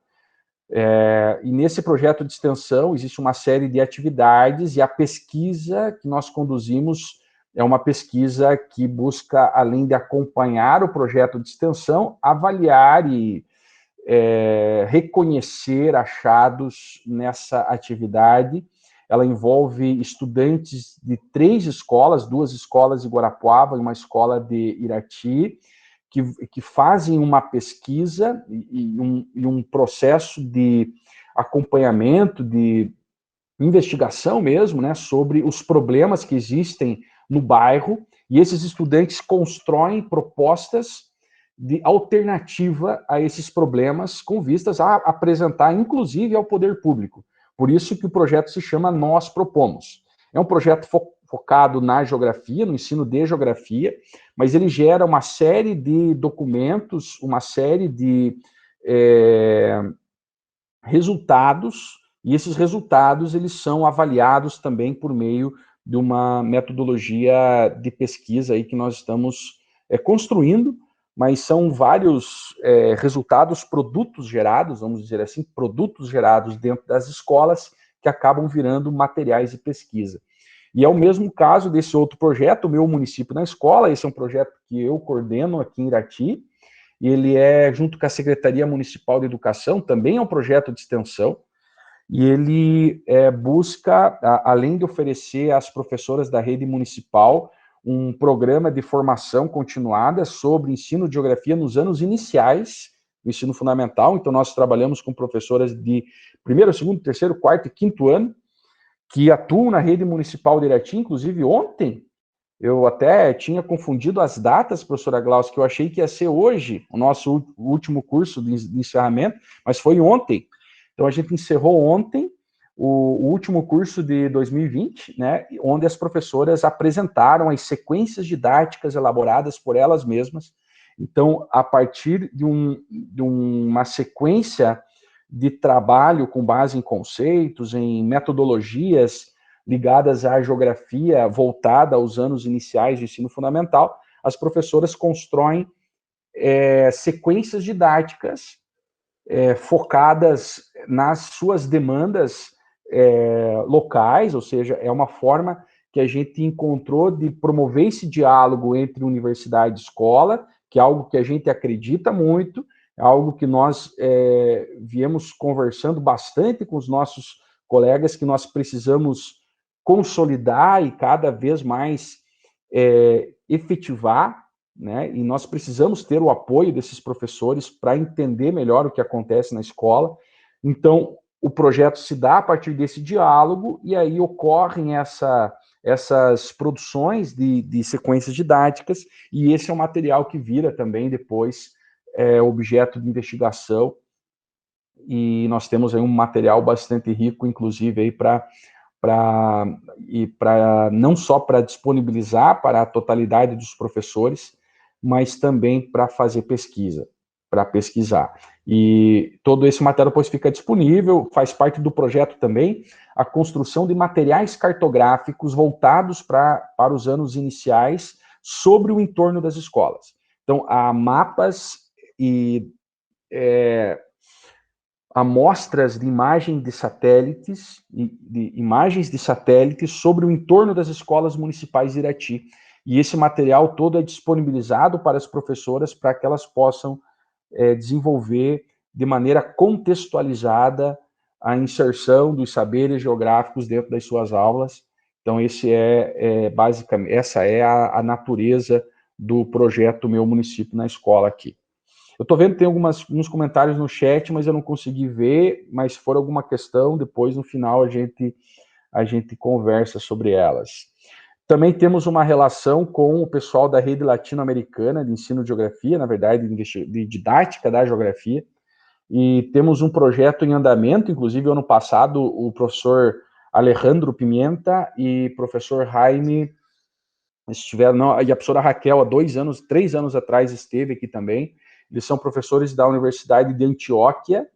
e nesse projeto de extensão existe uma série de atividades, e a pesquisa que nós conduzimos é uma pesquisa que busca, além de acompanhar o projeto de extensão, avaliar e reconhecer achados nessa atividade. Ela envolve estudantes de 3 escolas, 2 escolas de Guarapuava e uma escola de Irati, que fazem uma pesquisa e um processo de acompanhamento, de investigação mesmo, né, sobre os problemas que existem no bairro, e esses estudantes constroem propostas de alternativa a esses problemas com vistas a apresentar, inclusive, ao poder público. Por isso que o projeto se chama Nós Propomos. É um projeto focado na geografia, no ensino de geografia, mas ele gera uma série de documentos, uma série de resultados, e esses resultados eles são avaliados também por meio de uma metodologia de pesquisa aí que nós estamos construindo, mas são vários resultados, produtos gerados, vamos dizer assim, produtos gerados dentro das escolas que acabam virando materiais de pesquisa. E é o mesmo caso desse outro projeto, o Meu Município na Escola. Esse é um projeto que eu coordeno aqui em Irati, e ele é junto com a Secretaria Municipal de Educação, também é um projeto de extensão, e ele busca, além de oferecer às professoras da rede municipal um programa de formação continuada sobre ensino de geografia nos anos iniciais do ensino fundamental. Então, nós trabalhamos com professoras de primeiro, segundo, terceiro, quarto e quinto ano, que atuam na rede municipal de Irati. Inclusive, ontem, eu até tinha confundido as datas, professora Glaucia, que eu achei que ia ser hoje, o nosso último curso de encerramento, mas foi ontem. Então, a gente encerrou ontem o último curso de 2020, né, onde as professoras apresentaram as sequências didáticas elaboradas por elas mesmas. Então, a partir de uma sequência de trabalho com base em conceitos, em metodologias ligadas à geografia voltada aos anos iniciais do ensino fundamental, as professoras constroem sequências didáticas focadas nas suas demandas locais, ou seja, é uma forma que a gente encontrou de promover esse diálogo entre universidade e escola, que é algo que a gente acredita muito, é algo que nós viemos conversando bastante com os nossos colegas, que nós precisamos consolidar e cada vez mais efetivar, né? E nós precisamos ter o apoio desses professores para entender melhor o que acontece na escola. Então, o projeto se dá a partir desse diálogo, e aí ocorrem essas produções de sequências didáticas, e esse é um material que vira também depois objeto de investigação, e nós temos aí um material bastante rico, inclusive, aí para não só para disponibilizar para a totalidade dos professores, mas também para fazer pesquisa, para pesquisar. E todo esse material depois fica disponível, faz parte do projeto também a construção de materiais cartográficos voltados para os anos iniciais sobre o entorno das escolas. Então, há mapas e amostras de imagem de satélites, de imagens de satélites sobre o entorno das escolas municipais de Irati. E esse material todo é disponibilizado para as professoras para que elas possam desenvolver de maneira contextualizada a inserção dos saberes geográficos dentro das suas aulas. Então, basicamente, essa é a natureza do projeto Meu Município na Escola aqui. Eu estou vendo que tem alguns comentários no chat, mas eu não consegui ver, mas se for alguma questão, depois no final a gente conversa sobre elas. Também temos uma relação com o pessoal da rede latino-americana de ensino de geografia, na verdade, de didática da geografia, e temos um projeto em andamento, inclusive ano passado o professor Alejandro Pimenta e o professor Jaime estiveram, e a professora Raquel há 3 anos atrás esteve aqui também. Eles são professores da Universidade de Antioquia,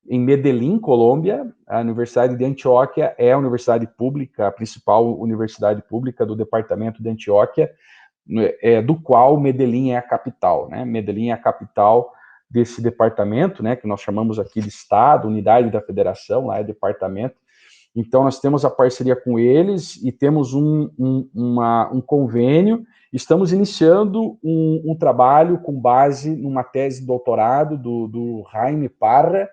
em Medellín, Colômbia. A Universidade de Antioquia é a universidade pública, a principal universidade pública do departamento de Antioquia, do qual Medellín é a capital, né? Medellín é a capital desse departamento, né, que nós chamamos aqui de estado, unidade da federação, lá é departamento. Então, nós temos a parceria com eles e temos um convênio. Estamos iniciando um trabalho com base numa tese de doutorado do Jaime Parra,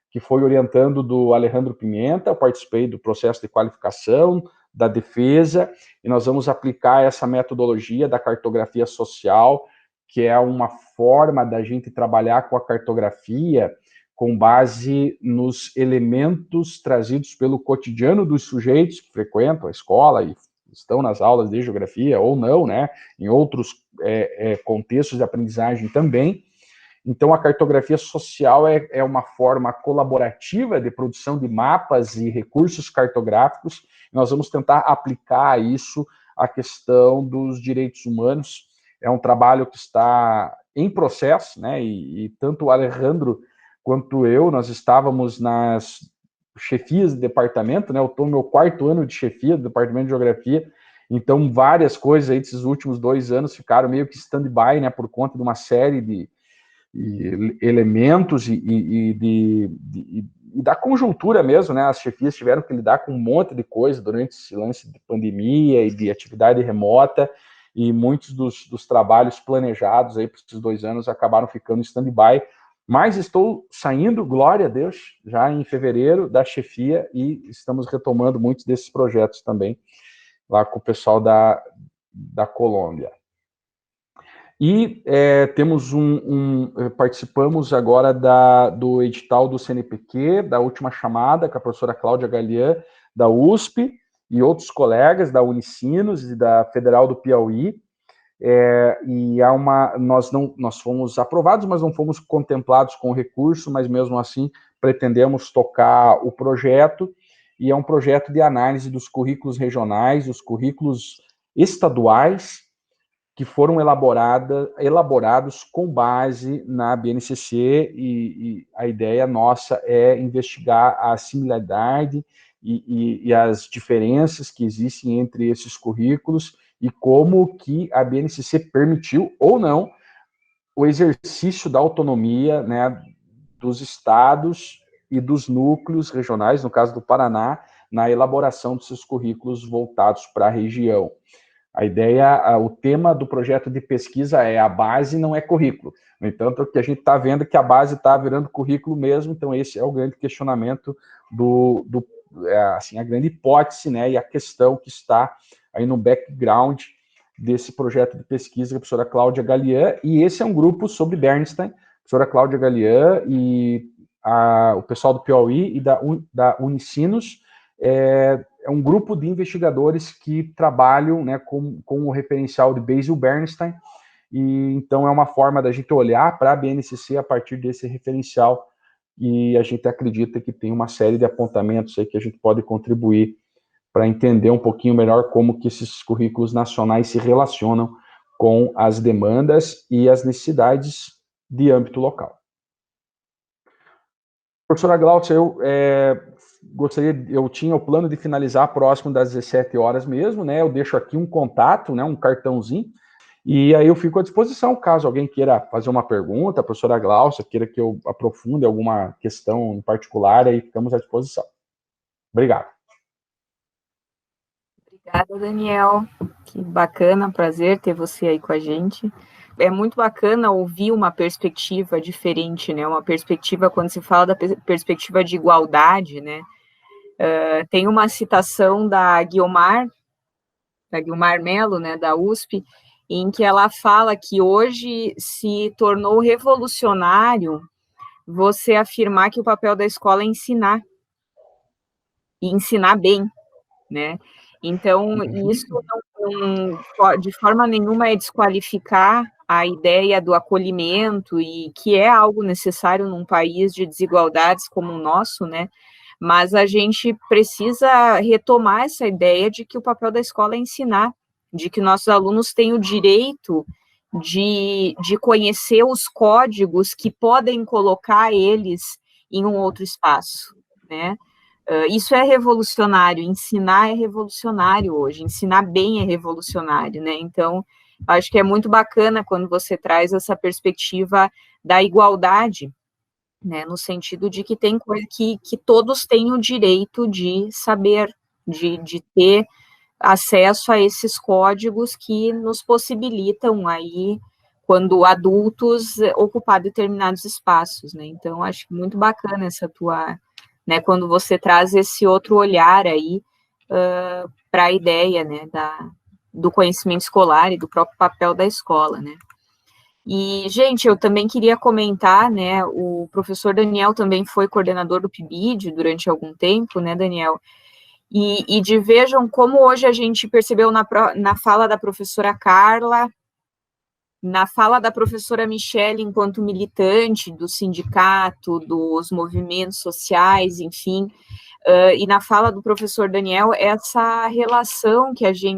que foi orientando do Alejandro Pimenta. Eu participei do processo de qualificação, da defesa, e nós vamos aplicar essa metodologia da cartografia social, que é uma forma da gente trabalhar com a cartografia com base nos elementos trazidos pelo cotidiano dos sujeitos que frequentam a escola e estão nas aulas de geografia ou não, né, em outros contextos de aprendizagem também, Então, a cartografia social é uma forma colaborativa de produção de mapas e recursos cartográficos. Nós vamos tentar aplicar isso à questão dos direitos humanos. É um trabalho que está em processo, né? E tanto o Alejandro quanto eu, nós estávamos nas chefias de departamento, né? Eu estou no meu 4º ano de chefia do departamento de geografia, então várias coisas aí desses últimos 2 anos ficaram meio que stand-by, né? Por conta de uma série de elementos e da conjuntura mesmo, né? As chefias tiveram que lidar com um monte de coisa durante esse lance de pandemia e de atividade remota, e muitos dos trabalhos planejados aí para esses 2 anos acabaram ficando em stand-by, mas estou saindo, glória a Deus, já em fevereiro da chefia, e estamos retomando muitos desses projetos também lá com o pessoal da Colômbia. E temos participamos agora do edital do CNPq, da última chamada, com a professora Cláudia Galian, da USP, e outros colegas da Unicinos e da Federal do Piauí. Nós fomos aprovados, mas não fomos contemplados com o recurso, mas mesmo assim pretendemos tocar o projeto, e é um projeto de análise dos currículos regionais, dos currículos estaduais, que foram elaborados com base na BNCC, e a ideia nossa é investigar a similaridade e as diferenças que existem entre esses currículos, e como que a BNCC permitiu ou não o exercício da autonomia, né, dos estados e dos núcleos regionais, no caso do Paraná, na elaboração desses currículos voltados para a região. A ideia, o tema do projeto de pesquisa é: a base não é currículo. No entanto, o que a gente está vendo é que a base está virando currículo mesmo, então esse é o grande questionamento assim, a grande hipótese, né, e a questão que está aí no background desse projeto de pesquisa da professora Cláudia Galian, e esse é um grupo sobre Bernstein, professora Cláudia Galian e o pessoal do Piauí e da Unicinos. É um grupo de investigadores que trabalham, né, com o referencial de Basil Bernstein, e então é uma forma da gente olhar para a BNCC a partir desse referencial, e a gente acredita que tem uma série de apontamentos aí que a gente pode contribuir para entender um pouquinho melhor como que esses currículos nacionais se relacionam com as demandas e as necessidades de âmbito local. Professora Glaucia, eu tinha o plano de finalizar próximo das 17 horas mesmo, né? Eu deixo aqui um contato, né, um cartãozinho, e aí eu fico à disposição, caso alguém queira fazer uma pergunta, a professora Glaucia queira que eu aprofunde alguma questão em particular, aí ficamos à disposição. Obrigado. Obrigada, Daniel. Que bacana, prazer ter você aí com a gente. É muito bacana ouvir uma perspectiva diferente, né? Uma perspectiva, quando se fala da perspectiva de igualdade, né? Tem uma citação da Guiomar Mello, né, da USP, em que ela fala que hoje se tornou revolucionário você afirmar que o papel da escola é ensinar, e ensinar bem, né? Então, isso não, de forma nenhuma é desqualificar a ideia do acolhimento, e que é algo necessário num país de desigualdades como o nosso, né? Mas a gente precisa retomar essa ideia de que o papel da escola é ensinar, de que nossos alunos têm o direito de conhecer os códigos que podem colocar eles em um outro espaço, né? Isso é revolucionário, ensinar é revolucionário hoje, ensinar bem é revolucionário, né? Então, acho que é muito bacana quando você traz essa perspectiva da igualdade, né? No sentido de que tem coisa que todos têm o direito de saber, de ter acesso a esses códigos que nos possibilitam aí, quando adultos, ocupar determinados espaços, né? Então, acho muito bacana essa tua, né, quando você traz esse outro olhar aí para a ideia, né, do conhecimento escolar e do próprio papel da escola, né. E, gente, eu também queria comentar, né, o professor Daniel também foi coordenador do PIBID durante algum tempo, né, Daniel, e vejam como hoje a gente percebeu na fala da professora Carla, na fala da professora Michele, enquanto militante do sindicato, dos movimentos sociais, enfim, e na fala do professor Daniel, essa relação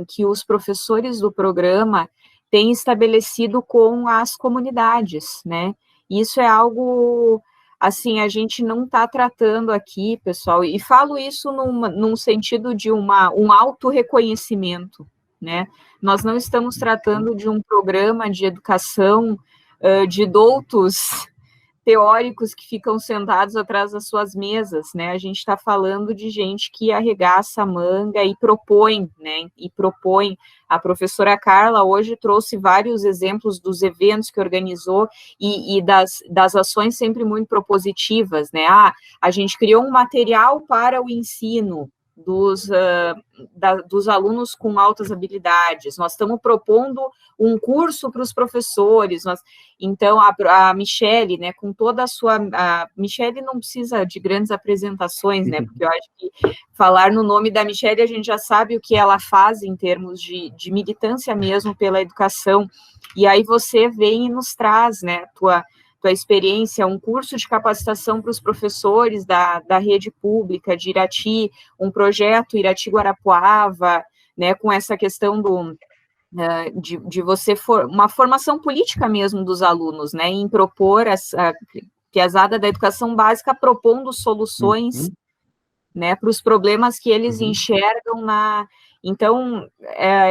que os professores do programa têm estabelecido com as comunidades, né? Isso é algo, assim, a gente não está tratando aqui, pessoal, e falo isso num sentido de um autorreconhecimento, né? Nós não estamos tratando de um programa de educação de doutos teóricos que ficam sentados atrás das suas mesas, né? A gente está falando de gente que arregaça a manga e propõe, né? E propõe. A professora Carla hoje trouxe vários exemplos dos eventos que organizou e das ações sempre muito propositivas, né? A gente criou um material para o ensino dos alunos com altas habilidades, nós estamos propondo um curso para os professores, então a Michele, né, com toda a Michele não precisa de grandes apresentações, né, porque eu acho que falar no nome da Michele, a gente já sabe o que ela faz em termos de militância mesmo pela educação, e aí você vem e nos traz, né, tua experiência, um curso de capacitação para os professores da rede pública de Irati, um projeto Irati Guarapuava, né, com essa questão de você uma formação política mesmo dos alunos, né, em propor a piazada da educação básica propondo soluções, né, para os problemas que eles enxergam Então,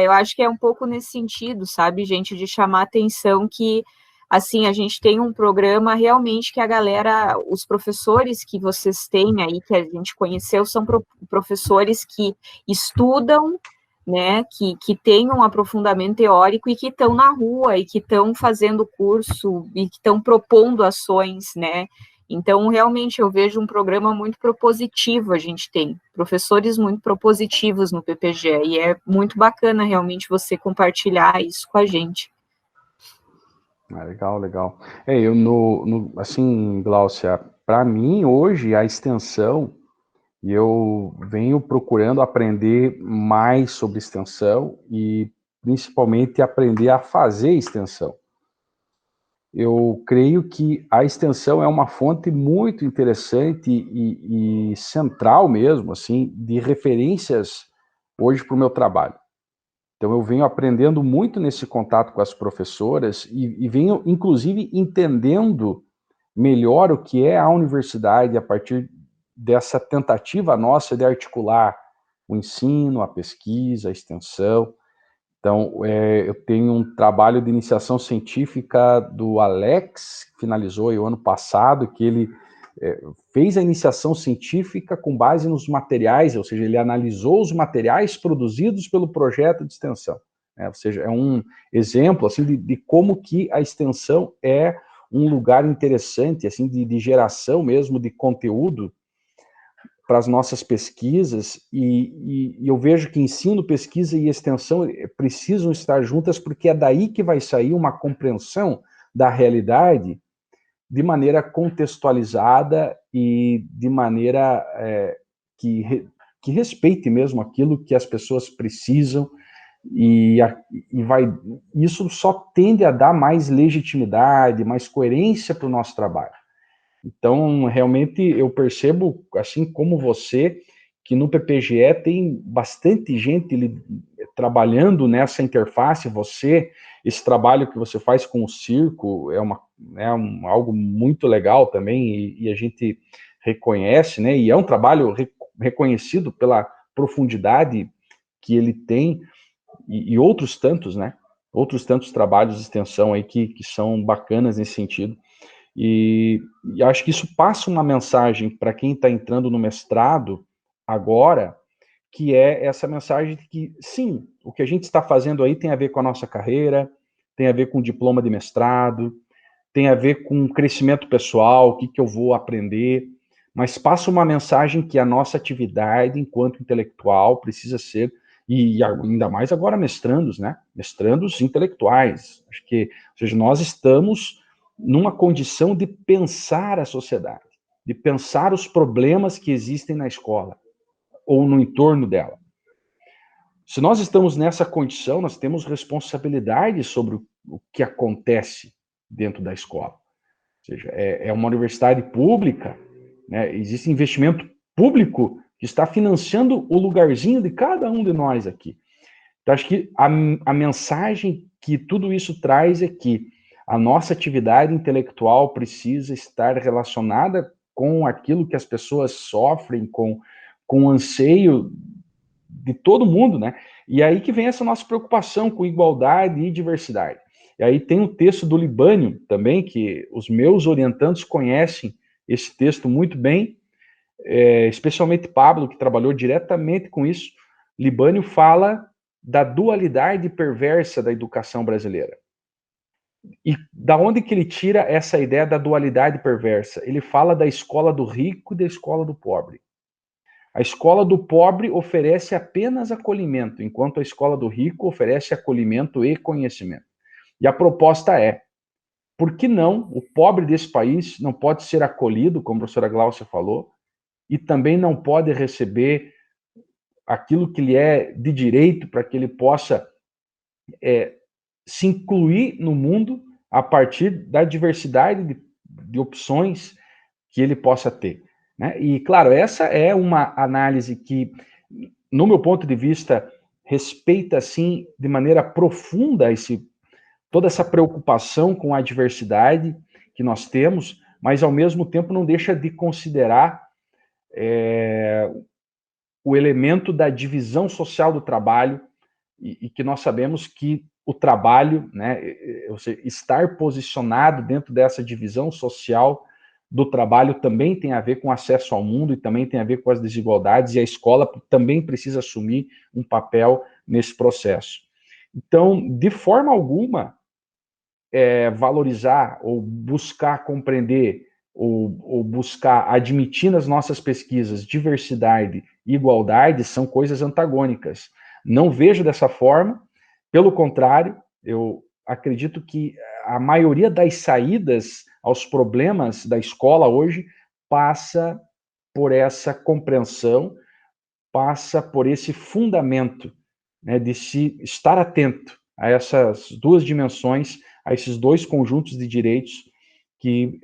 eu acho que é um pouco nesse sentido, sabe, gente, de chamar atenção que assim, a gente tem um programa realmente que a galera, os professores que vocês têm aí, que a gente conheceu, são professores que estudam, né, que têm um aprofundamento teórico e que estão na rua, e que estão fazendo curso, e que estão propondo ações, né. Então, realmente, eu vejo um programa muito propositivo, a gente tem professores muito propositivos no PPGE, e é muito bacana, realmente, você compartilhar isso com a gente. Legal, legal. Assim, Gláucia, para mim, hoje, a extensão, e eu venho procurando aprender mais sobre extensão e, principalmente, aprender a fazer extensão. Eu creio que a extensão é uma fonte muito interessante e central mesmo, assim, de referências hoje para o meu trabalho. Então, eu venho aprendendo muito nesse contato com as professoras e venho, inclusive, entendendo melhor o que é a universidade a partir dessa tentativa nossa de articular o ensino, a pesquisa, a extensão. Então, eu tenho um trabalho de iniciação científica do Alex, que finalizou o ano passado, que ele fez a iniciação científica com base nos materiais, ou seja, ele analisou os materiais produzidos pelo projeto de extensão. Ou seja, é um exemplo assim, de como que a extensão é um lugar interessante, assim, de geração mesmo de conteúdo para as nossas pesquisas, e eu vejo que ensino, pesquisa e extensão precisam estar juntas, porque é daí que vai sair uma compreensão da realidade de maneira contextualizada e de maneira que respeite mesmo aquilo que as pessoas precisam, isso só tende a dar mais legitimidade, mais coerência para o nosso trabalho. Então, realmente, eu percebo, assim como você, que no PPGE tem bastante gente trabalhando nessa interface. Esse trabalho que você faz com o circo algo muito legal também, e a gente reconhece, né? E é um trabalho reconhecido pela profundidade que ele tem, e outros tantos, né? Outros tantos trabalhos de extensão aí que são bacanas nesse sentido. E acho que isso passa uma mensagem para quem está entrando no mestrado agora, que é essa mensagem de que, sim, o que a gente está fazendo aí tem a ver com a nossa carreira, tem a ver com o diploma de mestrado, tem a ver com crescimento pessoal, o que eu vou aprender, mas passa uma mensagem que a nossa atividade enquanto intelectual precisa ser, e ainda mais agora mestrandos, né? Mestrandos intelectuais. Acho que, ou seja, nós estamos numa condição de pensar a sociedade, de pensar os problemas que existem na escola ou no entorno dela. Se nós estamos nessa condição, nós temos responsabilidade sobre o que acontece dentro da escola. Ou seja, é uma universidade pública, né? Existe investimento público que está financiando o lugarzinho de cada um de nós aqui. Então, acho que a mensagem que tudo isso traz é que a nossa atividade intelectual precisa estar relacionada com aquilo que as pessoas sofrem, com o anseio de todo mundo, né? E aí que vem essa nossa preocupação com igualdade e diversidade. E aí tem um texto do Libânio também, que os meus orientandos conhecem esse texto muito bem, especialmente Pablo, que trabalhou diretamente com isso. Libânio fala da dualidade perversa da educação brasileira. E da onde que ele tira essa ideia da dualidade perversa? Ele fala da escola do rico e da escola do pobre. A escola do pobre oferece apenas acolhimento, enquanto a escola do rico oferece acolhimento e conhecimento. E a proposta é, por que não o pobre desse país não pode ser acolhido, como a professora Glaucia falou, e também não pode receber aquilo que lhe é de direito para que ele possa se incluir no mundo a partir da diversidade de opções que ele possa ter. Né? E, claro, essa é uma análise que, no meu ponto de vista, respeita, assim, de maneira profunda toda essa preocupação com a diversidade que nós temos, mas, ao mesmo tempo, não deixa de considerar o elemento da divisão social do trabalho e que nós sabemos que o trabalho, né, ou seja, estar posicionado dentro dessa divisão social do trabalho também tem a ver com acesso ao mundo e também tem a ver com as desigualdades, e a escola também precisa assumir um papel nesse processo. Então, de forma alguma, valorizar ou buscar compreender ou buscar admitir nas nossas pesquisas diversidade e igualdade são coisas antagônicas. Não vejo dessa forma, pelo contrário, eu acredito que a maioria das saídas aos problemas da escola hoje passa por essa compreensão, passa por esse fundamento, né, de se estar atento a essas duas dimensões, a esses dois conjuntos de direitos que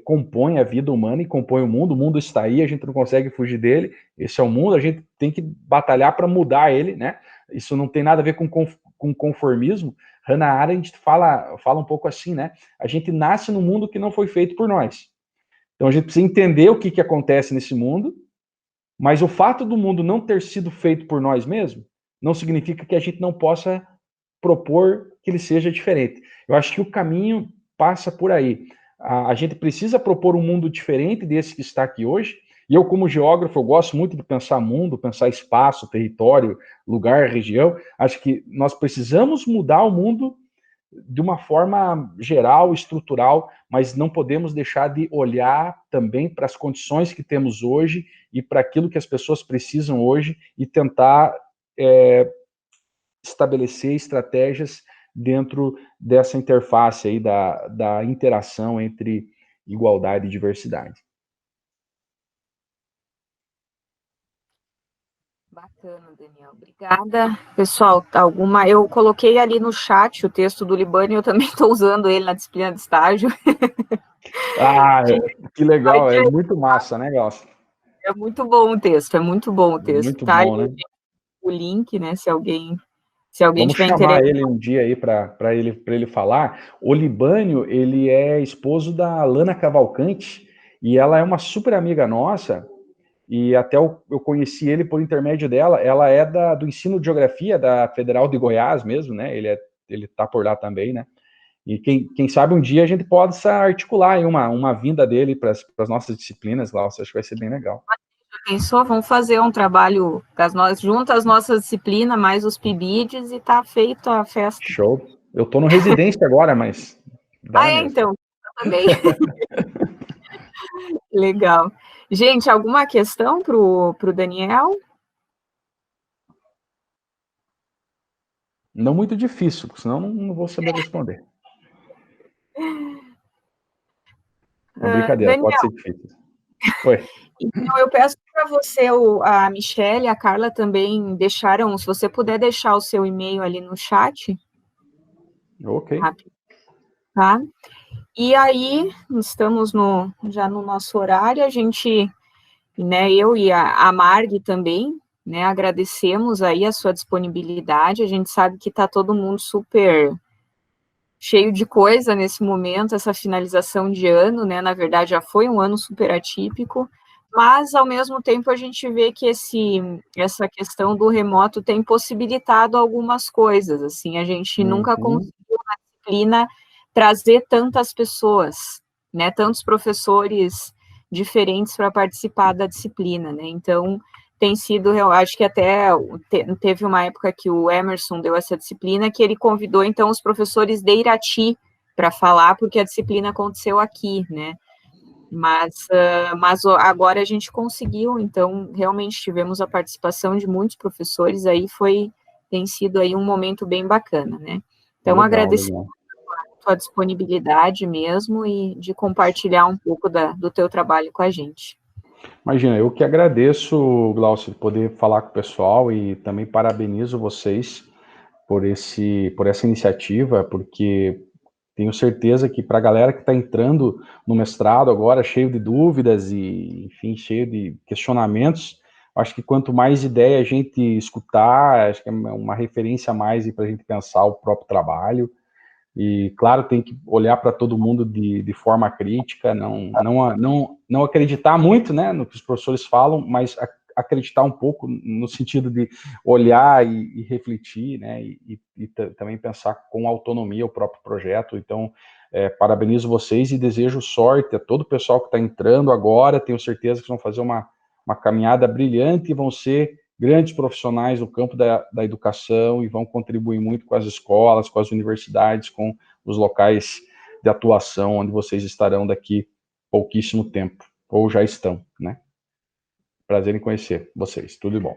compõem a vida humana e compõem o mundo está aí, a gente não consegue fugir dele, esse é o mundo, a gente tem que batalhar para mudar ele, né? Isso não tem nada a ver com conformismo. Hannah Arendt fala um pouco assim, né? A gente nasce num mundo que não foi feito por nós. Então a gente precisa entender o que acontece nesse mundo, mas o fato do mundo não ter sido feito por nós mesmos não significa que a gente não possa propor que ele seja diferente. Eu acho que o caminho passa por aí. A gente precisa propor um mundo diferente desse que está aqui hoje, e eu, como geógrafo, eu gosto muito de pensar mundo, pensar espaço, território, lugar, região. Acho que nós precisamos mudar o mundo de uma forma geral, estrutural, mas não podemos deixar de olhar também para as condições que temos hoje e para aquilo que as pessoas precisam hoje e tentar estabelecer estratégias dentro dessa interface aí da interação entre igualdade e diversidade. Bacana, Daniel. Obrigada. Pessoal, eu coloquei ali no chat o texto do Libânio, eu também estou usando ele na disciplina de estágio. Ah, que legal, é muito massa, né, Glaucia? É muito bom o texto, é muito bom o texto. Muito Tá bom, aí né? o link, né, se alguém Vamos tiver chamar interesse. ele um dia aí para ele falar. O Libânio, ele é esposo da Lana Cavalcante, e ela é uma super amiga nossa, e até eu conheci ele por intermédio dela. Ela é do ensino de geografia da Federal de Goiás mesmo, né? Ele tá por lá também, né? E quem sabe um dia a gente possa articular aí uma vinda dele para as nossas disciplinas lá. Acho que vai ser bem legal. Pensou? Vamos fazer um trabalho junto às nossas disciplinas, mais os PIBIDs, e tá feito a festa. Show. Eu tô no residência agora, mas dá mesmo. Então, eu também. Legal. Gente, alguma questão pro Daniel? Não muito difícil, senão não vou saber responder. Uma brincadeira, Daniel, pode ser difícil. Oi. Então, eu peço para você, a Michelle e a Carla também deixaram, se você puder deixar o seu e-mail ali no chat. Ok. Rápido, tá? E aí, estamos já no nosso horário, a gente, né, eu e a Marg também, né, agradecemos aí a sua disponibilidade, a gente sabe que está todo mundo super cheio de coisa nesse momento, essa finalização de ano, né, na verdade já foi um ano super atípico, mas ao mesmo tempo a gente vê que essa questão do remoto tem possibilitado algumas coisas, assim, a gente nunca conseguiu na disciplina trazer tantas pessoas, né, tantos professores diferentes para participar da disciplina, né, então tem sido, eu acho que até teve uma época que o Emerson deu essa disciplina, que ele convidou, então, os professores de Irati para falar, porque a disciplina aconteceu aqui, né, mas agora a gente conseguiu, então, realmente tivemos a participação de muitos professores, aí tem sido aí um momento bem bacana, né. Então, agradecer a tua disponibilidade mesmo e de compartilhar um pouco do teu trabalho com a gente. Imagina, eu que agradeço, Glaucio, poder falar com o pessoal e também parabenizo vocês por essa iniciativa, porque tenho certeza que para a galera que está entrando no mestrado agora, cheio de dúvidas e, enfim, cheio de questionamentos, acho que quanto mais ideia a gente escutar, acho que é uma referência a mais para a gente pensar o próprio trabalho. E, claro, tem que olhar para todo mundo de forma crítica, não acreditar muito, né, no que os professores falam, mas acreditar um pouco no sentido de olhar e refletir, né, e também pensar com autonomia o próprio projeto. Então, parabenizo vocês e desejo sorte a todo o pessoal que está entrando agora. Tenho certeza que vão fazer uma caminhada brilhante e vão ser grandes profissionais no campo da educação e vão contribuir muito com as escolas, com as universidades, com os locais de atuação onde vocês estarão daqui pouquíssimo tempo, ou já estão, né? Prazer em conhecer vocês, tudo de bom.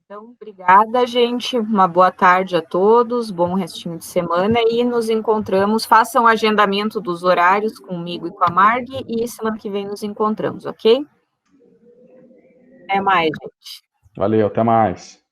Então, obrigada, gente, uma boa tarde a todos, bom restinho de semana e nos encontramos, façam o agendamento dos horários comigo e com a Marg e semana que vem nos encontramos, ok? Até mais, gente. Valeu, até mais.